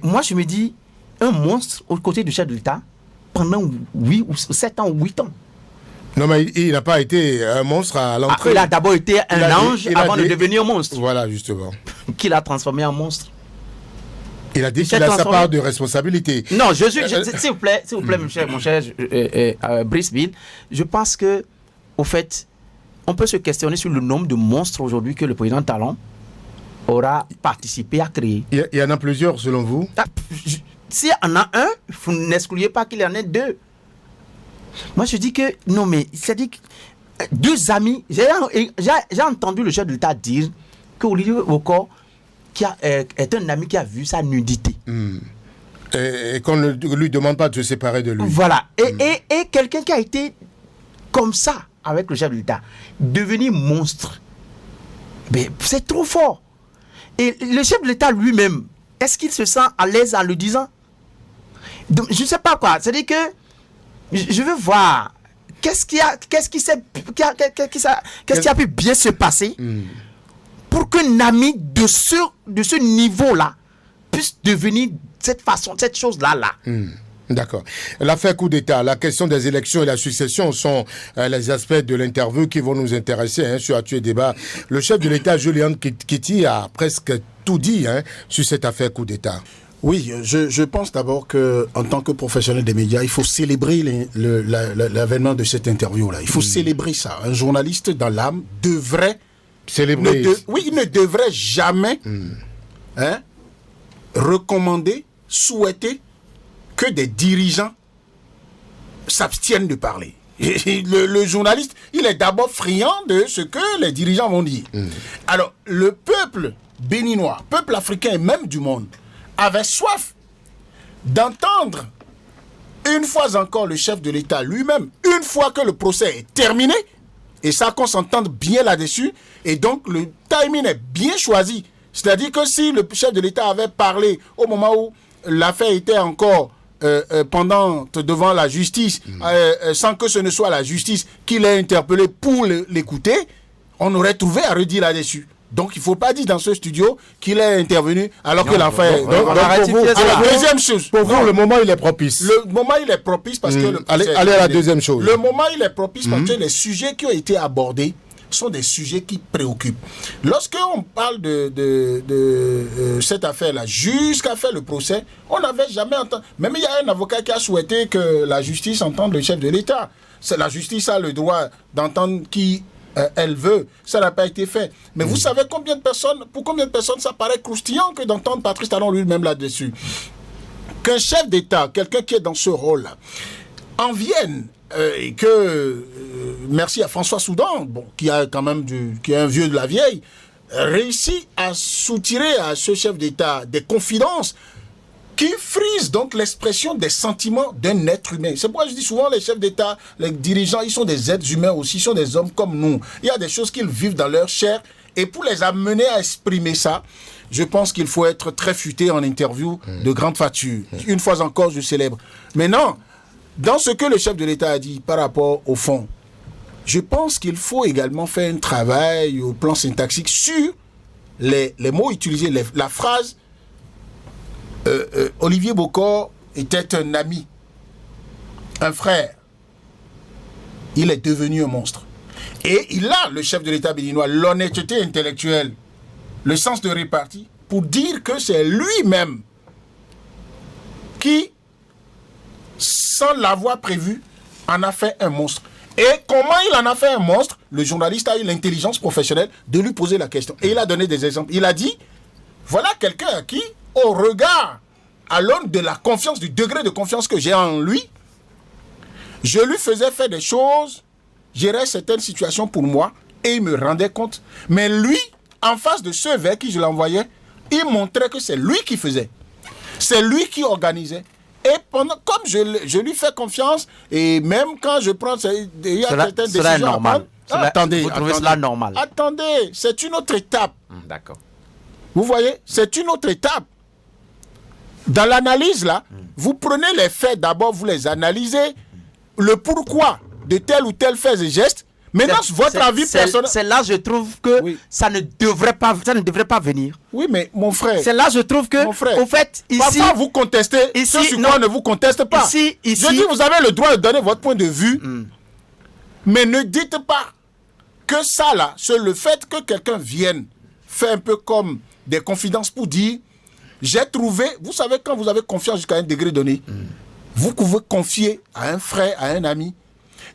moi je me dis un monstre aux côtés du chef de l'État pendant 7 ans ou 8 ans. Non, mais il n'a pas été un monstre à l'entrée. Il a d'abord été un ange avant de devenir monstre. Voilà, justement. Qui l'a transformé en monstre. Il a dit qu'il a sa part de responsabilité. Non, s'il vous plaît, mon cher Brice Bill, je pense que, au fait, on peut se questionner sur le nombre de monstres aujourd'hui que le président Talon aura participé à créer. Il y en a plusieurs, selon vous? S'il y en a un, vous n'excluez pas qu'il y en ait deux. Moi, je dis que, non, mais c'est-à-dire que deux amis, j'ai entendu le chef de l'État dire qu'Olivier Boko est un ami qui a vu sa nudité Et qu'on ne lui demande pas de se séparer de lui. Voilà. Et quelqu'un qui a été comme ça avec le chef de l'État, devenir monstre, mais c'est trop fort. Et le chef de l'État lui-même, est-ce qu'il se sent à l'aise en le disant? Donc, je ne sais pas quoi. C'est-à-dire que je veux voir qu'est-ce qui a pu bien se passer pour qu'un ami de ce niveau-là puisse devenir cette façon, cette chose-là. D'accord. L'affaire coup d'État, la question des élections et la succession sont les aspects de l'interview qui vont nous intéresser sur Actuel Débat. Le chef de l'État, Julian Kitty, a presque tout dit sur cette affaire coup d'État. Oui, je pense d'abord qu'en tant que professionnel des médias, il faut célébrer l'avènement de cette interview-là. Il faut célébrer ça. Un journaliste dans l'âme devrait... Célébrer. Il ne devrait jamais recommander, souhaiter que des dirigeants s'abstiennent de parler. Le journaliste, il est d'abord friand de ce que les dirigeants vont dire. Alors, le peuple béninois, peuple africain et même du monde, avait soif d'entendre une fois encore le chef de l'État lui-même, une fois que le procès est terminé, et ça qu'on s'entende bien là-dessus, et donc le timing est bien choisi. C'est-à-dire que si le chef de l'État avait parlé au moment où l'affaire était encore devant la justice, sans que ce ne soit la justice qui l'ait interpellé pour l'écouter, on aurait trouvé à redire là-dessus. Donc il ne faut pas dire dans ce studio qu'il est intervenu alors que l'affaire... Deuxième chose. Pour vous, le moment il est propice. Le moment il est propice parce que... Allez à la deuxième chose. Le moment il est propice parce que les sujets qui ont été abordés sont des sujets qui préoccupent. Lorsqu'on parle de cette affaire-là, jusqu'à faire le procès, on n'avait jamais entendu... Même il y a un avocat qui a souhaité que la justice entende le chef de l'État. La justice a le droit d'entendre qui elle veut. Ça n'a pas été fait. Mais vous savez pour combien de personnes ça paraît croustillant que d'entendre Patrice Talon lui-même là-dessus. Qu'un chef d'État, quelqu'un qui est dans ce rôle-là, en vienne et que, merci à François Soudan, qui a quand même qui est un vieux de la vieille, réussit à soutirer à ce chef d'État des confidences qui frisent donc l'expression des sentiments d'un être humain. C'est pourquoi je dis souvent les chefs d'État, les dirigeants, ils sont des êtres humains aussi, ils sont des hommes comme nous. Il y a des choses qu'ils vivent dans leur chair et pour les amener à exprimer ça, je pense qu'il faut être très futé en interview de grande facture. Une fois encore, je célèbre. Mais non, dans ce que le chef de l'État a dit par rapport au fond, je pense qu'il faut également faire un travail au plan syntaxique sur les mots utilisés, la phrase Olivier Bokor était un ami, un frère. Il est devenu un monstre. Et il a, le chef de l'État béninois, l'honnêteté intellectuelle, le sens de répartie, pour dire que c'est lui-même qui, sans l'avoir prévu, en a fait un monstre. Et comment il en a fait un monstre? Le journaliste a eu l'intelligence professionnelle de lui poser la question. Et il a donné des exemples. Il a dit, voilà quelqu'un à qui, au regard, à l'aune de la confiance, du degré de confiance que j'ai en lui, je lui faisais faire des choses, gérer certaines situations pour moi, et il me rendait compte. Mais lui, en face de ceux vers qui je l'envoyais, il montrait que c'est lui qui faisait. C'est lui qui organisait. Et comme je lui fais confiance, et même quand je prends... Il y a certaines décisions... Cela est normal. Vous trouvez cela normal? Attendez, c'est une autre étape. D'accord. Vous voyez, c'est une autre étape. Dans l'analyse, là, vous prenez les faits d'abord, vous les analysez, le pourquoi de tel ou tel fait et geste. Maintenant, votre avis personnel... C'est là, je trouve que ça ne devrait pas venir. Oui, mais mon frère... C'est là, je trouve que, au fait, ici... Parfois, vous contestez, ce sur quoi on ne vous conteste pas. Ici, je dis, vous avez le droit de donner votre point de vue, mais ne dites pas que ça, là, c'est le fait que quelqu'un vienne faire un peu comme des confidences pour dire, j'ai trouvé... Vous savez, quand vous avez confiance jusqu'à un degré donné, vous pouvez confier à un frère, à un ami,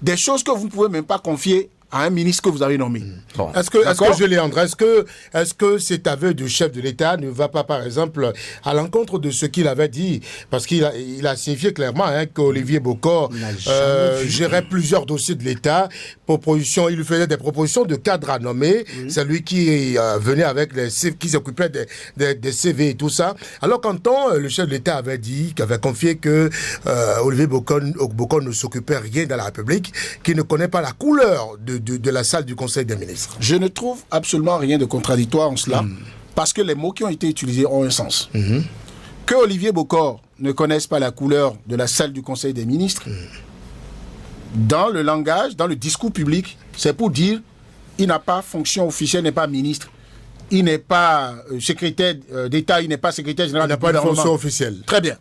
des choses que vous ne pouvez même pas confier à un ministre que vous avez nommé. Bon. Est-ce que Léandre, est-ce que cet aveu du chef de l'État ne va pas, par exemple, à l'encontre de ce qu'il avait dit? Parce qu'il a signifié clairement qu'Olivier Bokor gérait plusieurs dossiers de l'État. Il lui faisait des propositions de cadres à nommer. C'est lui qui venait avec qui s'occupait des CV et tout ça. Alors qu'entend le chef de l'État avait confié que Olivier Bokor ne s'occupait rien dans la République, qu'il ne connaît pas la couleur de la salle du Conseil des ministres. Je ne trouve absolument rien de contradictoire en cela, parce que les mots qui ont été utilisés ont un sens. Que Olivier Bokor ne connaisse pas la couleur de la salle du Conseil des ministres, dans le langage, dans le discours public, c'est pour dire il n'a pas fonction officielle, n'est pas ministre, il n'est pas secrétaire d'État, il n'est pas secrétaire général du gouvernement. Il n'a pas de fonction officielle. Très bien.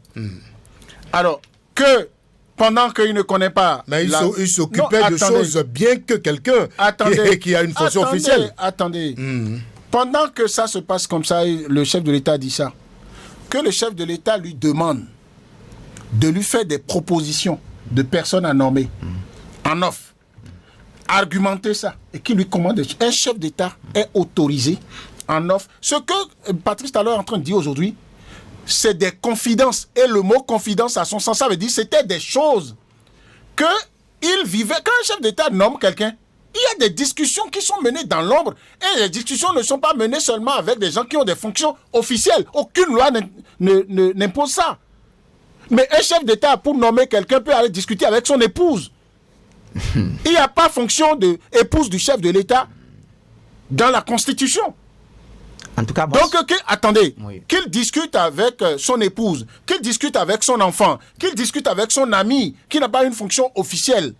Alors, que pendant qu'il ne connaît pas... Mais il s'occupait de choses bien que quelqu'un qui a une fonction officielle. Attendez. Pendant que ça se passe comme ça, le chef de l'État dit ça, que le chef de l'État lui demande de lui faire des propositions de personnes à nommer en offre, argumenter ça, et qu'il lui commande. Un chef d'État est autorisé en offre. Ce que Patrice Talon est en train de dire aujourd'hui, c'est des confidences. Et le mot confidence à son sens, ça veut dire c'était des choses qu'il vivait. Quand un chef d'État nomme quelqu'un, il y a des discussions qui sont menées dans l'ombre. Et les discussions ne sont pas menées seulement avec des gens qui ont des fonctions officielles. Aucune loi n'impose ça. Mais un chef d'État, pour nommer quelqu'un, peut aller discuter avec son épouse. Il n'y a pas fonction d'épouse du chef de l'État dans la Constitution. En tout cas, donc, attendez, oui. Qu'il discute avec son épouse, qu'il discute avec son enfant, qu'il discute avec son ami, qui n'a pas une fonction officielle,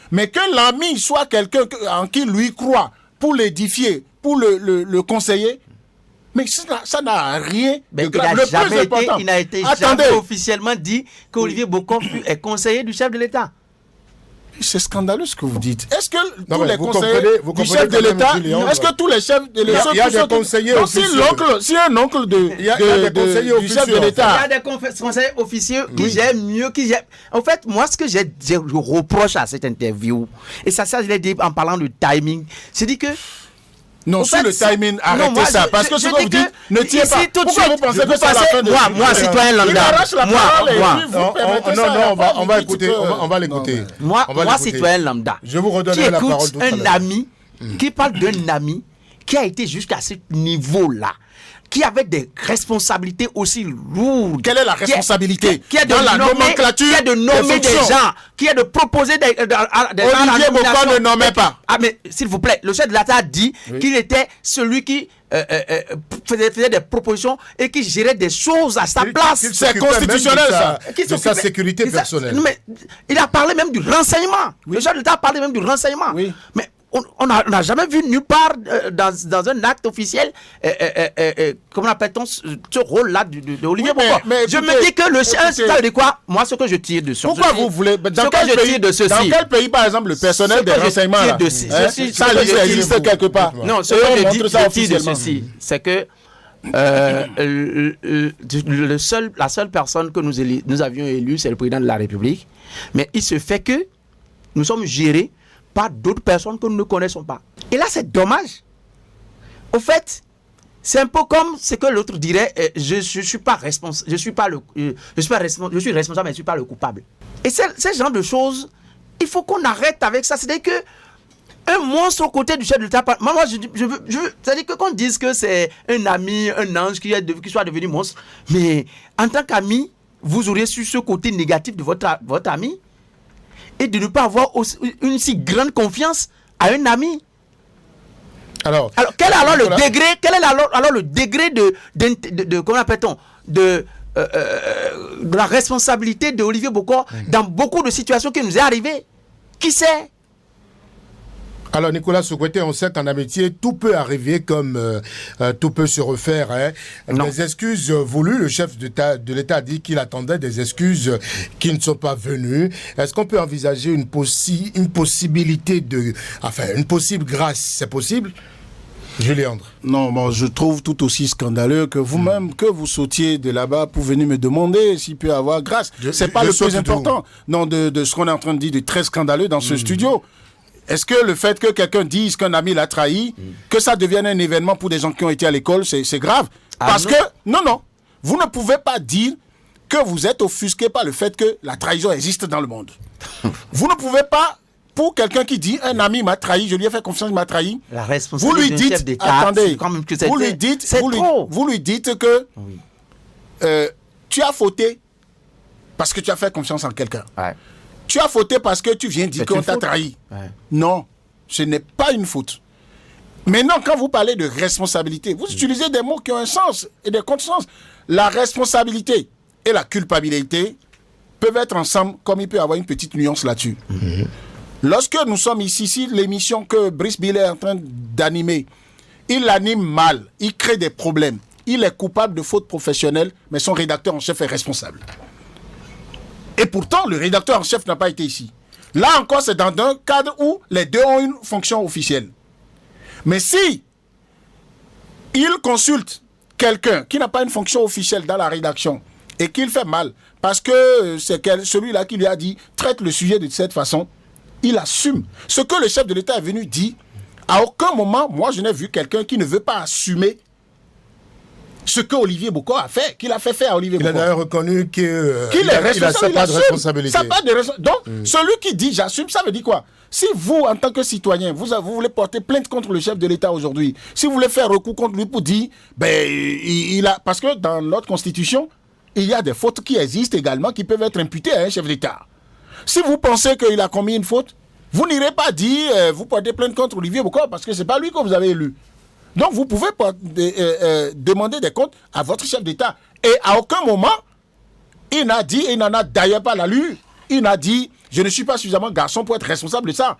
mais que l'ami soit quelqu'un en qui lui croit, pour l'édifier, pour le conseiller, mais ça n'a rien de grave. Il n'a été jamais officiellement dit qu'Olivier Bokor est conseiller du chef de l'État. C'est scandaleux ce que vous dites. Est-ce que non, tous les conseillers du chef de l'État, est-ce que tous les chefs de l'État... Il y a des conseillers officieux. Si un oncle du chef de l'État... Il y a des conseillers officieux qui gèrent mieux, En fait, moi, ce que je reproche à cette interview, et ça je l'ai dit en parlant du timing, c'est dit que... Non, sur le timing, arrêtez ça. Parce que ce que vous dites ne tient pas. Pourquoi vous pensez que c'est la fin de... Moi, citoyen lambda. On va l'écouter. Moi, citoyen lambda. Je vous redonne la parole tout à l'heure. Un ami qui parle d'un ami qui a été jusqu'à ce niveau-là, qui avait des responsabilités aussi lourdes. Quelle est la responsabilité qui est de la nomenclature, qui est de nommer des gens, qui est de proposer des Olivier Bokor ne nommait pas. Ah, mais s'il vous plaît, le chef de l'État a dit qu'il était celui qui faisait des propositions et qui gérait des choses à sa place. C'est constitutionnel, ça. De sa sécurité personnelle. Mais il a parlé même du renseignement. Le chef de l'État a parlé même du renseignement. Mais on n'a jamais vu nulle part dans un acte officiel, comment appelle-t-on ce rôle-là de Olivier Bokor. Je me dis que le chef de quoi? Moi, ce que je tire de ceci. Pourquoi vous voulez? Dans quel pays, par exemple, le personnel des renseignements, ça existe quelque part? Non, ce que je tire de ceci, c'est que la seule personne que nous avions élue, c'est le président de la République. Mais il se fait que nous sommes gérés par d'autres personnes que nous ne connaissons pas. Et là, c'est dommage. Au fait, c'est un peu comme ce que l'autre dirait, je suis pas responsable, je suis responsable, mais je ne suis pas le coupable. Et ce genre de choses, il faut qu'on arrête avec ça. C'est-à-dire que un monstre aux côtés du chef de l'État, moi je veux, c'est-à-dire que qu'on dise que c'est un ami, un ange qui soit devenu monstre, mais en tant qu'ami, vous auriez su ce côté négatif de votre ami, et de ne pas avoir une si grande confiance à un ami. Alors quel est alors le degré de comment appelle-t-on de la responsabilité de Olivier Bokor dans beaucoup de situations qui nous est arrivé? Qui sait? Alors Nicolas Soukoueté, on sait qu'en amitié, tout peut arriver comme tout peut se refaire. Des excuses voulues, le chef de l'État a dit qu'il attendait des excuses qui ne sont pas venues. Est-ce qu'on peut envisager une possibilité une possible grâce? C'est possible? Léandre. Non, bon, je trouve tout aussi scandaleux que vous-même, que vous sautiez de là-bas pour venir me demander s'il peut y avoir grâce. C'est pas le plus important. Non, de ce qu'on est en train de dire de très scandaleux dans ce studio. est-ce que le fait que quelqu'un dise qu'un ami l'a trahi, que ça devienne un événement pour des gens qui ont été à l'école, c'est grave? Parce que, non, vous ne pouvez pas dire que vous êtes offusqué par le fait que la trahison existe dans le monde. Vous ne pouvez pas, pour quelqu'un qui dit un ami m'a trahi, je lui ai fait confiance, il m'a trahi. La responsabilité Vous lui dites, chef d'État, attendez, c'est vous lui dites que tu as fauté parce que tu as fait confiance en quelqu'un. Ouais. Tu as fauté parce que tu viens dire C'est qu'on une t'a faute. trahi. Ouais. Non, ce n'est pas une faute. Maintenant, quand vous parlez de responsabilité, vous utilisez des mots qui ont un sens et des contresens. La responsabilité et la culpabilité peuvent être ensemble, comme il peut y avoir une petite nuance là-dessus. Lorsque nous sommes ici, l'émission que Brice Bill est en train d'animer, il l'anime mal, il crée des problèmes. Il est coupable de fautes professionnelles, mais son rédacteur en chef est responsable. Et pourtant, le rédacteur en chef n'a pas été ici. Là encore, c'est dans un cadre où les deux ont une fonction officielle. Mais si il consulte quelqu'un qui n'a pas une fonction officielle dans la rédaction et qu'il fait mal, parce que c'est celui-là qui lui a dit « traite le sujet de cette façon », il assume. Ce que le chef de l'État est venu dire, à aucun moment, moi je n'ai vu quelqu'un qui ne veut pas assumer ce que Olivier Boko a fait, qu'il a fait faire à Olivier Boko. Il a d'ailleurs reconnu qu'il est responsable, pas de responsabilité. Ça pas de donc, celui qui dit j'assume, ça veut dire quoi? Si vous, en tant que citoyen, vous voulez porter plainte contre le chef de l'État aujourd'hui, si vous voulez faire recours contre lui pour dire, parce que dans notre constitution, il y a des fautes qui existent également qui peuvent être imputées à un chef d'État. Si vous pensez qu'il a commis une faute, vous n'irez pas dire, vous portez plainte contre Olivier Boko parce que c'est pas lui que vous avez élu. Donc, vous pouvez demander des comptes à votre chef d'État. Et à aucun moment, il n'a dit, il n'en a d'ailleurs pas l'allure, il n'a dit, je ne suis pas suffisamment garçon pour être responsable de ça.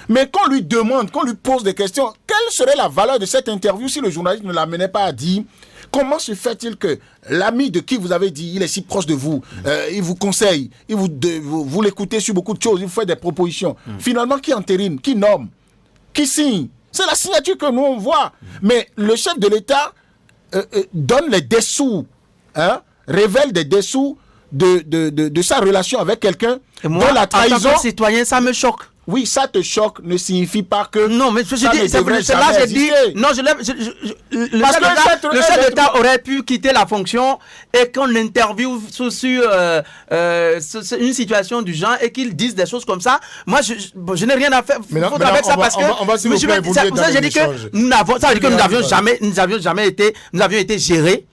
Mais qu'on lui demande, qu'on lui pose des questions, quelle serait la valeur de cette interview si le journaliste ne l'amenait pas à dire, comment se fait-il que l'ami de qui vous avez dit, il est si proche de vous, il vous conseille, vous l'écoutez sur beaucoup de choses, il vous fait des propositions. Finalement, qui entérine, qui nomme, qui signe? C'est la signature que nous on voit. Mais le chef de l'État donne les dessous, révèle des dessous de sa relation avec quelqu'un dont la trahison... En tant que citoyen, ça me choque. Oui, ça te choque ne signifie pas que... Non, mais je ça dis, ne devrait c'est là jamais j'ai dit... exister. Non, le chef d'État aurait pu quitter la fonction et qu'on interviewe sur une situation du genre et qu'il dise des choses comme ça. Moi, je n'ai rien à faire avec ça parce que... On va s'il vous plaît évoluer dans j'ai dit que nous avions jamais été gérés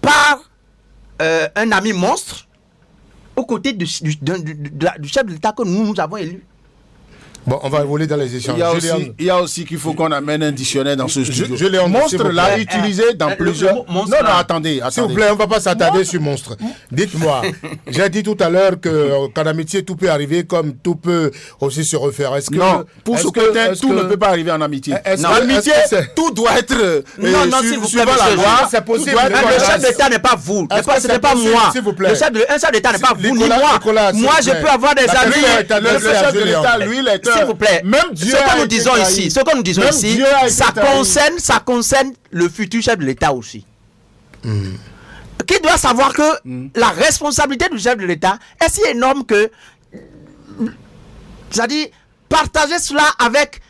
par un ami monstre aux côtés du chef de l'État que nous avons élu. Bon, on va évoluer dans les échanges. Il y a aussi qu'il faut qu'on amène un dictionnaire dans ce studio. Julian, monstre l'a utilisé dans plusieurs... Non, attendez. S'il vous plaît, on ne va pas s'attarder sur monstre. Dites-moi, j'ai dit tout à l'heure qu'en amitié, tout peut arriver comme tout peut aussi se refaire. Est-ce que... Non, pour Sokotin, tout ne peut pas arriver en amitié. En amitié, tout doit être... Non, s'il vous plaît, la loi, c'est possible. Le chef d'État n'est pas vous. Ce n'est pas moi. S'il vous plaît. Un chef d'État n'est pas vous ni moi. Moi, je peux avoir des amis. Le chef de l'État, lui, il est... S'il vous plaît, même Dieu ce que nous disons ici, ça concerne le futur chef de l'État aussi. Qui doit savoir que la responsabilité du chef de l'État est si énorme que, c'est-à-dire, partager cela avec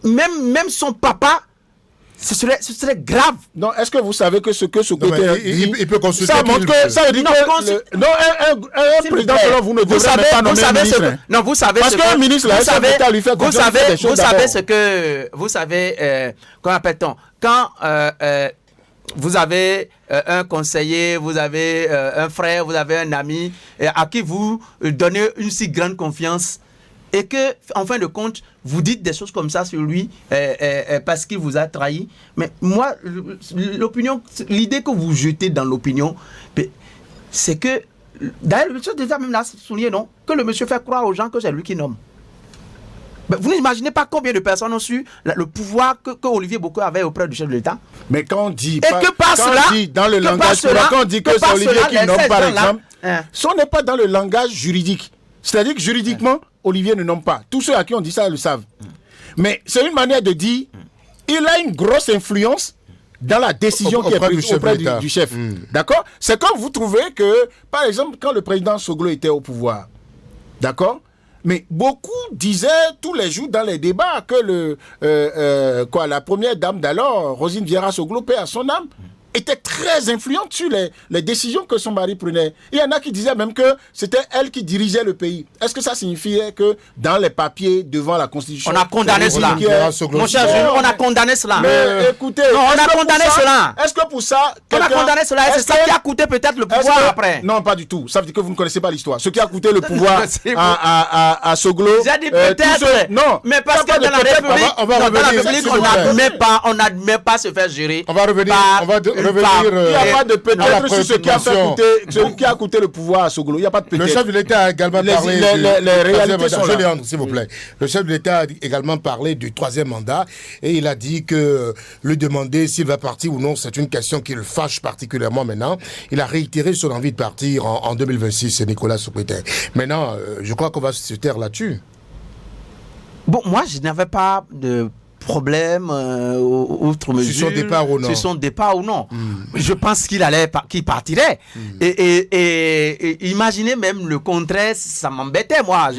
même son papa, ce serait grave. Non, est-ce que vous savez que ce côté il peut consulter. Ça montre que ça veut dire que un président selon vous ne devrait même pas nommer un ministre. Non, vous savez parce qu'un ministre là, lui fait vous savez comment appelle-t-on quand vous avez un conseiller, vous avez un frère, vous avez un ami à qui vous donnez une si grande confiance. Et que, en fin de compte, vous dites des choses comme ça sur lui parce qu'il vous a trahi. Mais moi, l'idée que vous jetez dans l'opinion, c'est que, d'ailleurs, le monsieur déjà même l'a souligné, non? Que le monsieur fait croire aux gens que c'est lui qui nomme. Mais vous n'imaginez pas combien de personnes ont su le pouvoir que Olivier Boko avait auprès du chef de l'État. Mais quand on dit, dans le langage, quand on dit que c'est Olivier qui nomme, par exemple, ce n'est pas dans le langage juridique. C'est-à-dire que juridiquement, Olivier ne nomme pas. Tous ceux à qui on dit ça le savent. Mais c'est une manière de dire, il a une grosse influence dans la décision qui est prise auprès du chef. D'accord? C'est comme vous trouvez que, par exemple, quand le président Soglo était au pouvoir, d'accord? Mais beaucoup disaient tous les jours dans les débats que la première dame d'alors, Rosine Vieira-Soglo, paix à son âme, était très influente sur les décisions que son mari prenait. Il y en a qui disaient même que c'était elle qui dirigeait le pays. Est-ce que ça signifiait que dans les papiers devant la Constitution... On a condamné cela. Mon cher Jules, on a condamné cela. Mais écoutez... Non, on a condamné cela. Est-ce que pour ça... On a condamné cela et c'est ça qui a coûté peut-être le pouvoir après. Non, pas du tout. Ça veut dire que vous ne connaissez pas l'histoire. Ce qui a coûté le pouvoir à Soglo... J'ai dit peut-être. Non. Mais parce que dans la République, on n'admet pas se faire gérer. On va revenir... Il n'y a pas de peut-être sur ce qui a coûté le pouvoir à Soglo. Il n'y a pas de peut-être. Le chef de l'État a également parlé... Les réalités sont là. Léandre, s'il vous plaît. Le chef de l'État a également parlé du 3e mandat et il a dit que lui demander s'il va partir ou non, c'est une question qui le fâche particulièrement maintenant. Il a réitéré son envie de partir en 2026, c'est Nicolas Soukoueta. Maintenant, je crois qu'on va se taire là-dessus. Bon, moi, je n'avais pas de problème outre mesure sur son départ ou non. Sur son départ ou non. Je pense qu'il partirait. Et imaginez même le contraire, ça m'embêtait moi.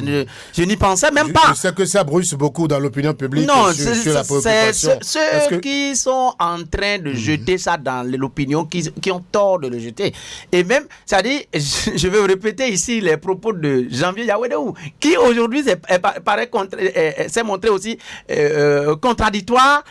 Je n'y pensais même pas. Je sais que ça bruisse beaucoup dans l'opinion publique. Non, sur la préoccupation. Ceux qui sont en train de jeter ça dans l'opinion, qui ont tort de le jeter. Et même, c'est-à-dire, je vais répéter ici les propos de Janvier Yawedou, qui aujourd'hui s'est montré aussi contradictoire,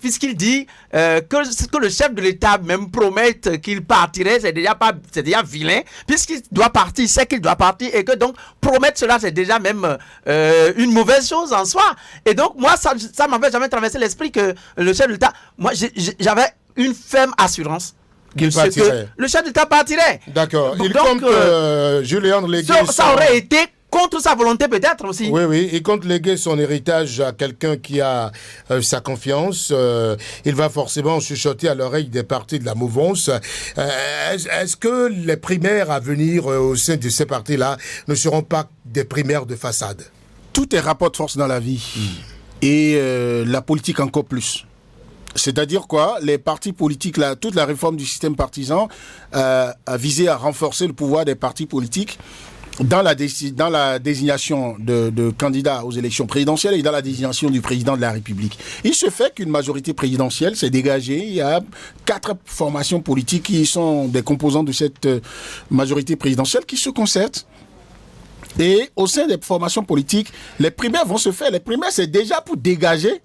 puisqu'il dit que le chef de l'État même promette qu'il partirait, c'est déjà vilain, puisqu'il doit partir, c'est qu'il doit partir, et que donc promettre cela, c'est déjà même une mauvaise chose en soi. Et donc, moi, ça m'avait jamais traversé l'esprit que le chef de l'État, moi, j'avais une ferme assurance qu'il partirait. Que le chef de l'État partirait. D'accord. Il compte Julien Légué. Ça aurait été contre sa volonté peut-être aussi. Oui, il compte léguer son héritage à quelqu'un qui a sa confiance. Il va forcément chuchoter à l'oreille des partis de la mouvance. Est-ce que les primaires à venir au sein de ces partis-là ne seront pas des primaires de façade? Tout est rapport de force dans la vie. Et la politique encore plus. C'est-à-dire quoi? Les partis politiques, toute la réforme du système partisan a visé à renforcer le pouvoir des partis politiques dans la désignation de candidats aux élections présidentielles et dans la désignation du président de la République. Il se fait qu'une majorité présidentielle s'est dégagée. Il y a 4 formations politiques qui sont des composants de cette majorité présidentielle qui se concertent. Et au sein des formations politiques, les primaires vont se faire. Les primaires, c'est déjà pour dégager.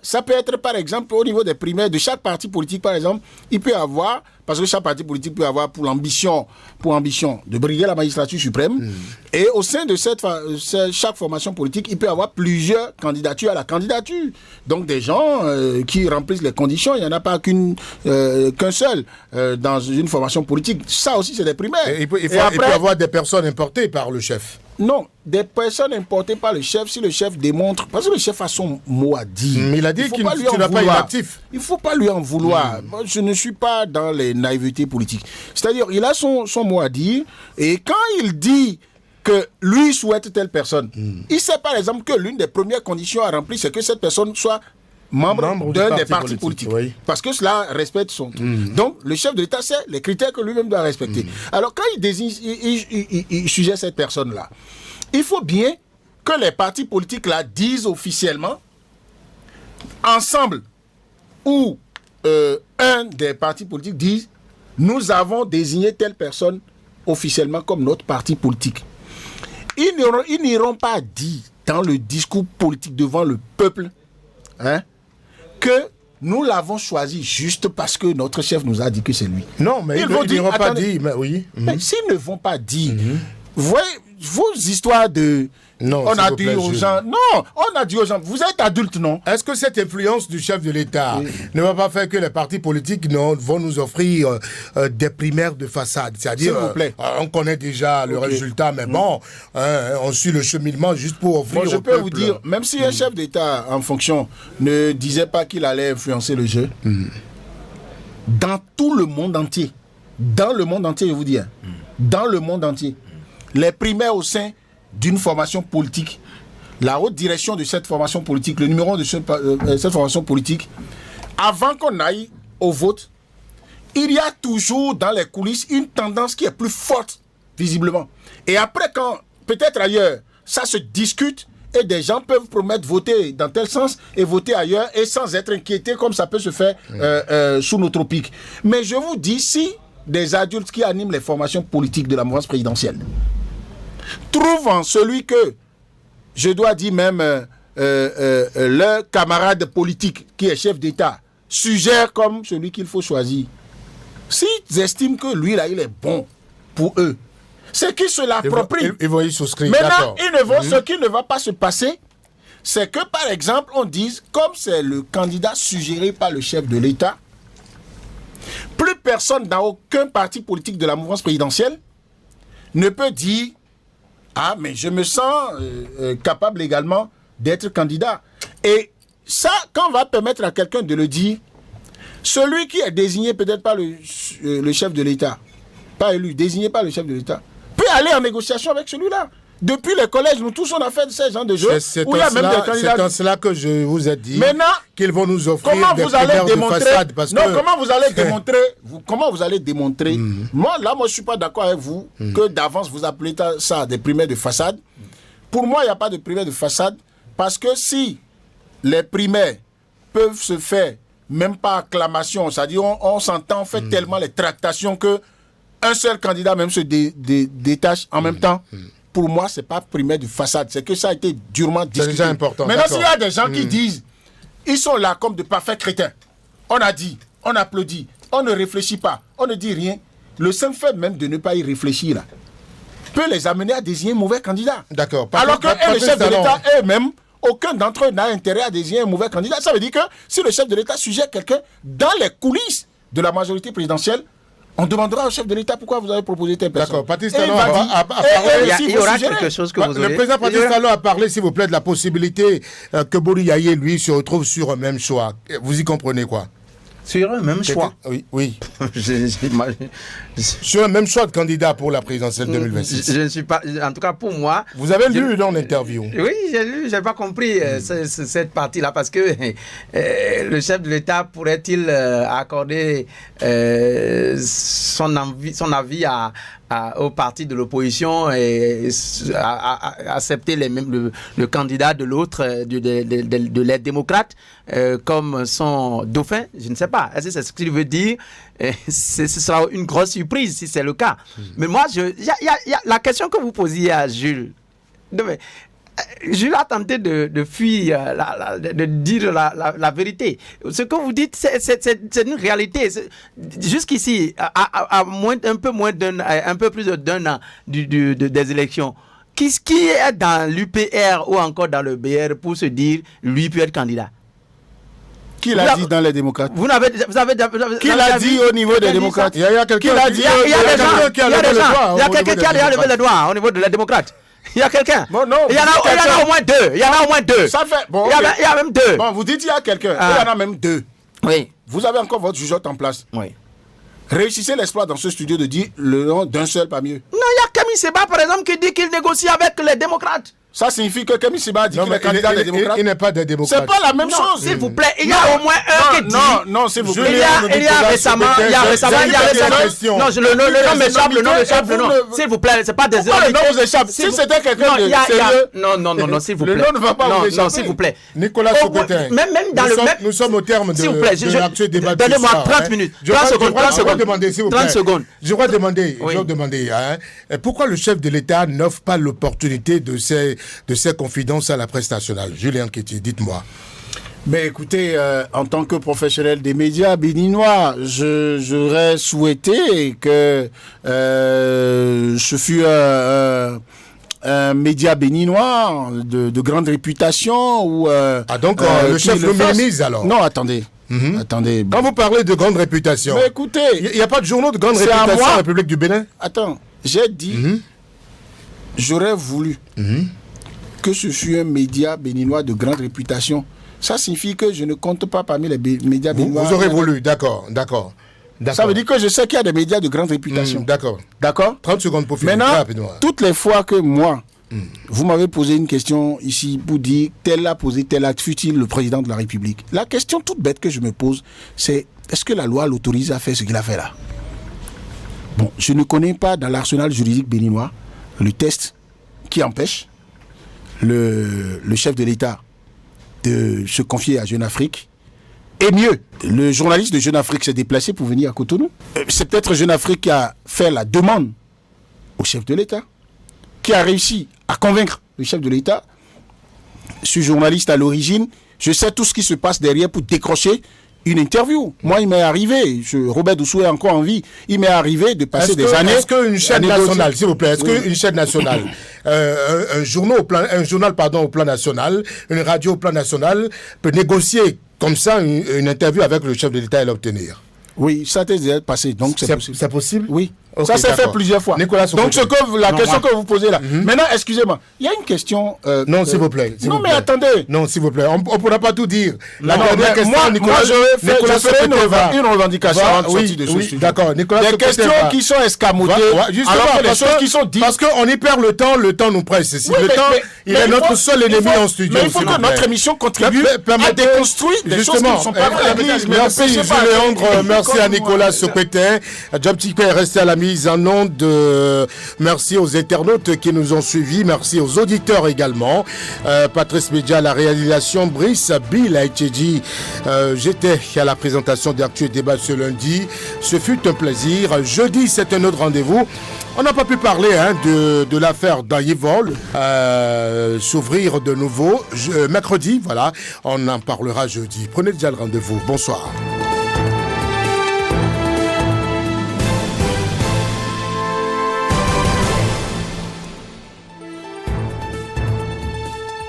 Ça peut être, par exemple, au niveau des primaires de chaque parti politique, par exemple, il peut avoir, parce que chaque parti politique peut avoir pour ambition de briguer la magistrature suprême. Et au sein de chaque formation politique, il peut avoir plusieurs candidatures à la candidature. Donc des gens qui remplissent les conditions, il n'y en a pas qu'un seul dans une formation politique. Ça aussi, c'est des primaires. Il peut y avoir des personnes importées par le chef. Non, des personnes importées par le chef, si le chef démontre... Parce que le chef a son mot à dire. Mais il a dit qu'il n'a pas inactif. Il ne faut pas lui en vouloir. Moi, je ne suis pas dans les naïvetés politiques. C'est-à-dire, il a son mot à dire. Et quand il dit que lui souhaite telle personne, il sait par exemple que l'une des premières conditions à remplir, c'est que cette personne soit membre d'un des partis politiques. Oui. Parce que cela respecte son truc. Donc, le chef de l'État sait les critères que lui-même doit respecter. Alors, quand il désigne, il suggère cette personne-là, il faut bien que les partis politiques là disent officiellement, ensemble, ou un des partis politiques dise, nous avons désigné telle personne officiellement comme notre parti politique. Ils n'iront pas dire dans le discours politique devant le peuple, que nous l'avons choisi juste parce que notre chef nous a dit que c'est lui. Non, mais ils n'iront pas dire. Mais oui. Mais s'ils ne vont pas dire, voyez vos histoires de... Non, on a dit aux gens... Non, on a dit aux gens, vous êtes adultes, non? Est-ce que cette influence du chef de l'État ne va pas faire que les partis politiques vont nous offrir des primaires de façade? C'est-à-dire, on connaît déjà le résultat, mais bon, on suit le cheminement juste pour offrir je peux vous dire, même si un chef d'État en fonction ne disait pas qu'il allait influencer le jeu, dans tout le monde entier, je vous dis, dans le monde entier, les primaires au sein d'une formation politique, la haute direction de cette formation politique, le numéro de cette formation politique, avant qu'on aille au vote, il y a toujours dans les coulisses une tendance qui est plus forte, visiblement. Et après, quand, peut-être ailleurs, ça se discute et des gens peuvent promettre voter dans tel sens et voter ailleurs et sans être inquiétés comme ça peut se faire sous nos tropiques. Mais je vous dis, si des adultes qui animent les formations politiques de la mouvance présidentielle trouvent en celui que, je dois dire même, leur camarade politique qui est chef d'État suggère comme celui qu'il faut choisir, s'ils estiment que lui là il est bon pour eux, c'est qu'ils se l'approprient. Ils vont y souscrire. Maintenant, ce qui ne va pas se passer, c'est que par exemple on dise, comme c'est le candidat suggéré par le chef de l'État, plus personne dans aucun parti politique de la mouvance présidentielle ne peut dire ah mais je me sens capable également d'être candidat. Et ça, quand on va permettre à quelqu'un de le dire, celui qui est désigné peut-être par le chef de l'État, pas élu, désigné par le chef de l'État, peut aller en négociation avec celui-là. Depuis les collèges, nous tous on a fait ce genre de jeux où il y a même des candidats. C'est en cela que je vous ai dit maintenant, qu'ils vont nous offrir comment des vous allez primaires démontrer, de façade. Parce que... comment vous allez démontrer moi je suis pas d'accord avec vous que d'avance vous appelez ça des primaires de façade. Pour moi, il n'y a pas de primaires de façade parce que si les primaires peuvent se faire même par acclamation, c'est-à-dire on s'entend, on fait tellement les tractations que un seul candidat même se détache en même temps. Pour moi, c'est pas primaire de façade, c'est que ça a été durement discuté. C'est déjà important. Maintenant, s'il y a des gens qui disent, ils sont là comme de parfaits crétins. On a dit, on applaudit, on ne réfléchit pas, on ne dit rien. Le simple fait même de ne pas y réfléchir là, peut les amener à désigner un mauvais candidat. D'accord. Alors que les chefs de l'État eux-mêmes, aucun d'entre eux n'a intérêt à désigner un mauvais candidat. Ça veut dire que si le chef de l'État suggère quelqu'un dans les coulisses de la majorité présidentielle, on demandera au chef de l'État pourquoi vous avez proposé telle personne. D'accord. Patrice Talon il y aura quelque chose que vous aurez. Le président Patrice Talon a parlé, s'il vous plaît, de la possibilité que Boli Yaye, lui, se retrouve sur un même choix. Vous y comprenez quoi? Sur un même choix. Oui. Sur un même choix de candidat pour la présidentielle 2026. Je ne suis pas, en tout cas pour moi. Vous avez lu dans l'interview? Oui, j'ai lu, j'ai pas compris cette partie-là parce que le chef de l'État pourrait-il accorder son avis au parti de l'opposition et accepter le candidat de l'autre, de les démocrates, comme son dauphin? Je ne sais pas. Est-ce que c'est ce qu'il veut dire? Ce sera une grosse surprise si c'est le cas. Mais moi, y a la question que vous posiez à Jules. Jules a tenté de fuir, de dire la vérité. Ce que vous dites, c'est une réalité. Jusqu'ici, un peu plus d'un an des élections, qui est dans l'UPR ou encore dans le BR pour se dire lui peut être candidat? Qui l'a dit dans les démocrates? Vous avez qui l'a dit au niveau des démocrates? Il y a quelqu'un qui a levé le doigt au niveau de la démocrate. Il y a quelqu'un. Bon, non. Il y en a au moins deux. Il y en a au moins deux. Ça fait. Bon, il y a même deux. Bon, vous dites il y a quelqu'un. Il y en a même deux. Oui. Vous avez encore votre jugeote en place. Oui. Réussissez l'exploit dans ce studio de dire le nom d'un seul, pas mieux. Non, il y a Camille Seba, par exemple, qui dit qu'il négocie avec les démocrates. Ça signifie que Camille Seba dit qu'il est candidat des démocrates. Il n'est pas des démocrates. C'est pas la même chose. S'il vous plaît, il y a au moins un qui dit. Non, s'il vous plaît. Il y a récemment. Non, le nom m'échappe. S'il vous plaît, c'est pas des erreurs. Le nom vous échappe. Si c'était quelqu'un de sérieux. Non, s'il vous plaît. Le nom ne va pas vous échapper. Non, s'il vous plaît. Nicolas Socotin. Même dans le même. Nous sommes au terme de l'actuel débat. Donnez-moi 30 minutes. 30 secondes. 30 secondes. Je voudrais demander, pourquoi le chef de l'État n'offre pas l'opportunité de ces confidences à la presse nationale? Julien Kéti, dites-moi. Mais écoutez, en tant que professionnel des médias béninois, j'aurais souhaité que ce fût un média béninois de grande réputation ou donc le chef le minimise alors? Non, attendez. Attendez. Quand vous parlez de grande réputation, mais écoutez, il n'y a pas de journaux de grande réputation en République du Bénin? Attends, j'ai dit, j'aurais voulu que ce fût un média béninois de grande réputation. Ça signifie que je ne compte pas parmi les médias béninois. Vous aurez voulu, d'accord. Ça veut dire que je sais qu'il y a des médias de grande réputation. D'accord. 30 secondes pour finir. Maintenant, toutes les fois que moi, vous m'avez posé une question ici pour dire tel a posé tel acte, fut-il le président de la République? La question toute bête que je me pose, c'est est-ce que la loi l'autorise à faire ce qu'il a fait là? Bon, je ne connais pas dans l'arsenal juridique béninois le test qui empêche le chef de l'État de se confier à Jeune Afrique. Et mieux, le journaliste de Jeune Afrique s'est déplacé pour venir à Cotonou. C'est peut-être Jeune Afrique qui a fait la demande au chef de l'État, qui a réussi à convaincre le chef de l'État. Je suis journaliste à l'origine, je sais tout ce qui se passe derrière pour décrocher une interview. Moi, il m'est arrivé, Robert Doussou est encore en vie, il m'est arrivé de passer des années... Est-ce qu'une chaîne nationale, s'il vous plaît, qu'une chaîne nationale, un journal au plan national, une radio au plan national, peut négocier comme ça une interview avec le chef de l'État et l'obtenir? Oui, ça t'est déjà passé, donc c'est possible. C'est possible? Oui. Okay, ça s'est fait plusieurs fois. Nicolas donc question que vous posez là. Maintenant, excusez-moi, il y a une question... non, s'il vous plaît. Non, mais attendez. Non, s'il vous plaît, on ne pourra pas tout dire. La dernière question, Nicolas, je ferai une revendication avant de sortir de ce studio. D'accord. Nicolas, des questions qui sont escamotées, alors que les choses qui sont dites... Parce qu'on y perd le temps nous presse. Le temps, il est notre seul ennemi en studio. Mais il faut que notre émission contribue à déconstruire des choses qui ne sont pas vraies. Merci, Léandre. Merci à Nicolas Sopetin. Job Tico est resté à la mise en onde. Merci aux internautes qui nous ont suivis. Merci aux auditeurs également. Patrice Média à la réalisation. Brice Bill a été dit. J'étais à la présentation d'Actu et Débat ce lundi. Ce fut un plaisir. Jeudi, c'est un autre rendez-vous. On n'a pas pu parler de l'affaire d'Aïvol, s'ouvrir de nouveau. Mercredi, voilà. On en parlera jeudi. Prenez déjà le rendez-vous. Bonsoir.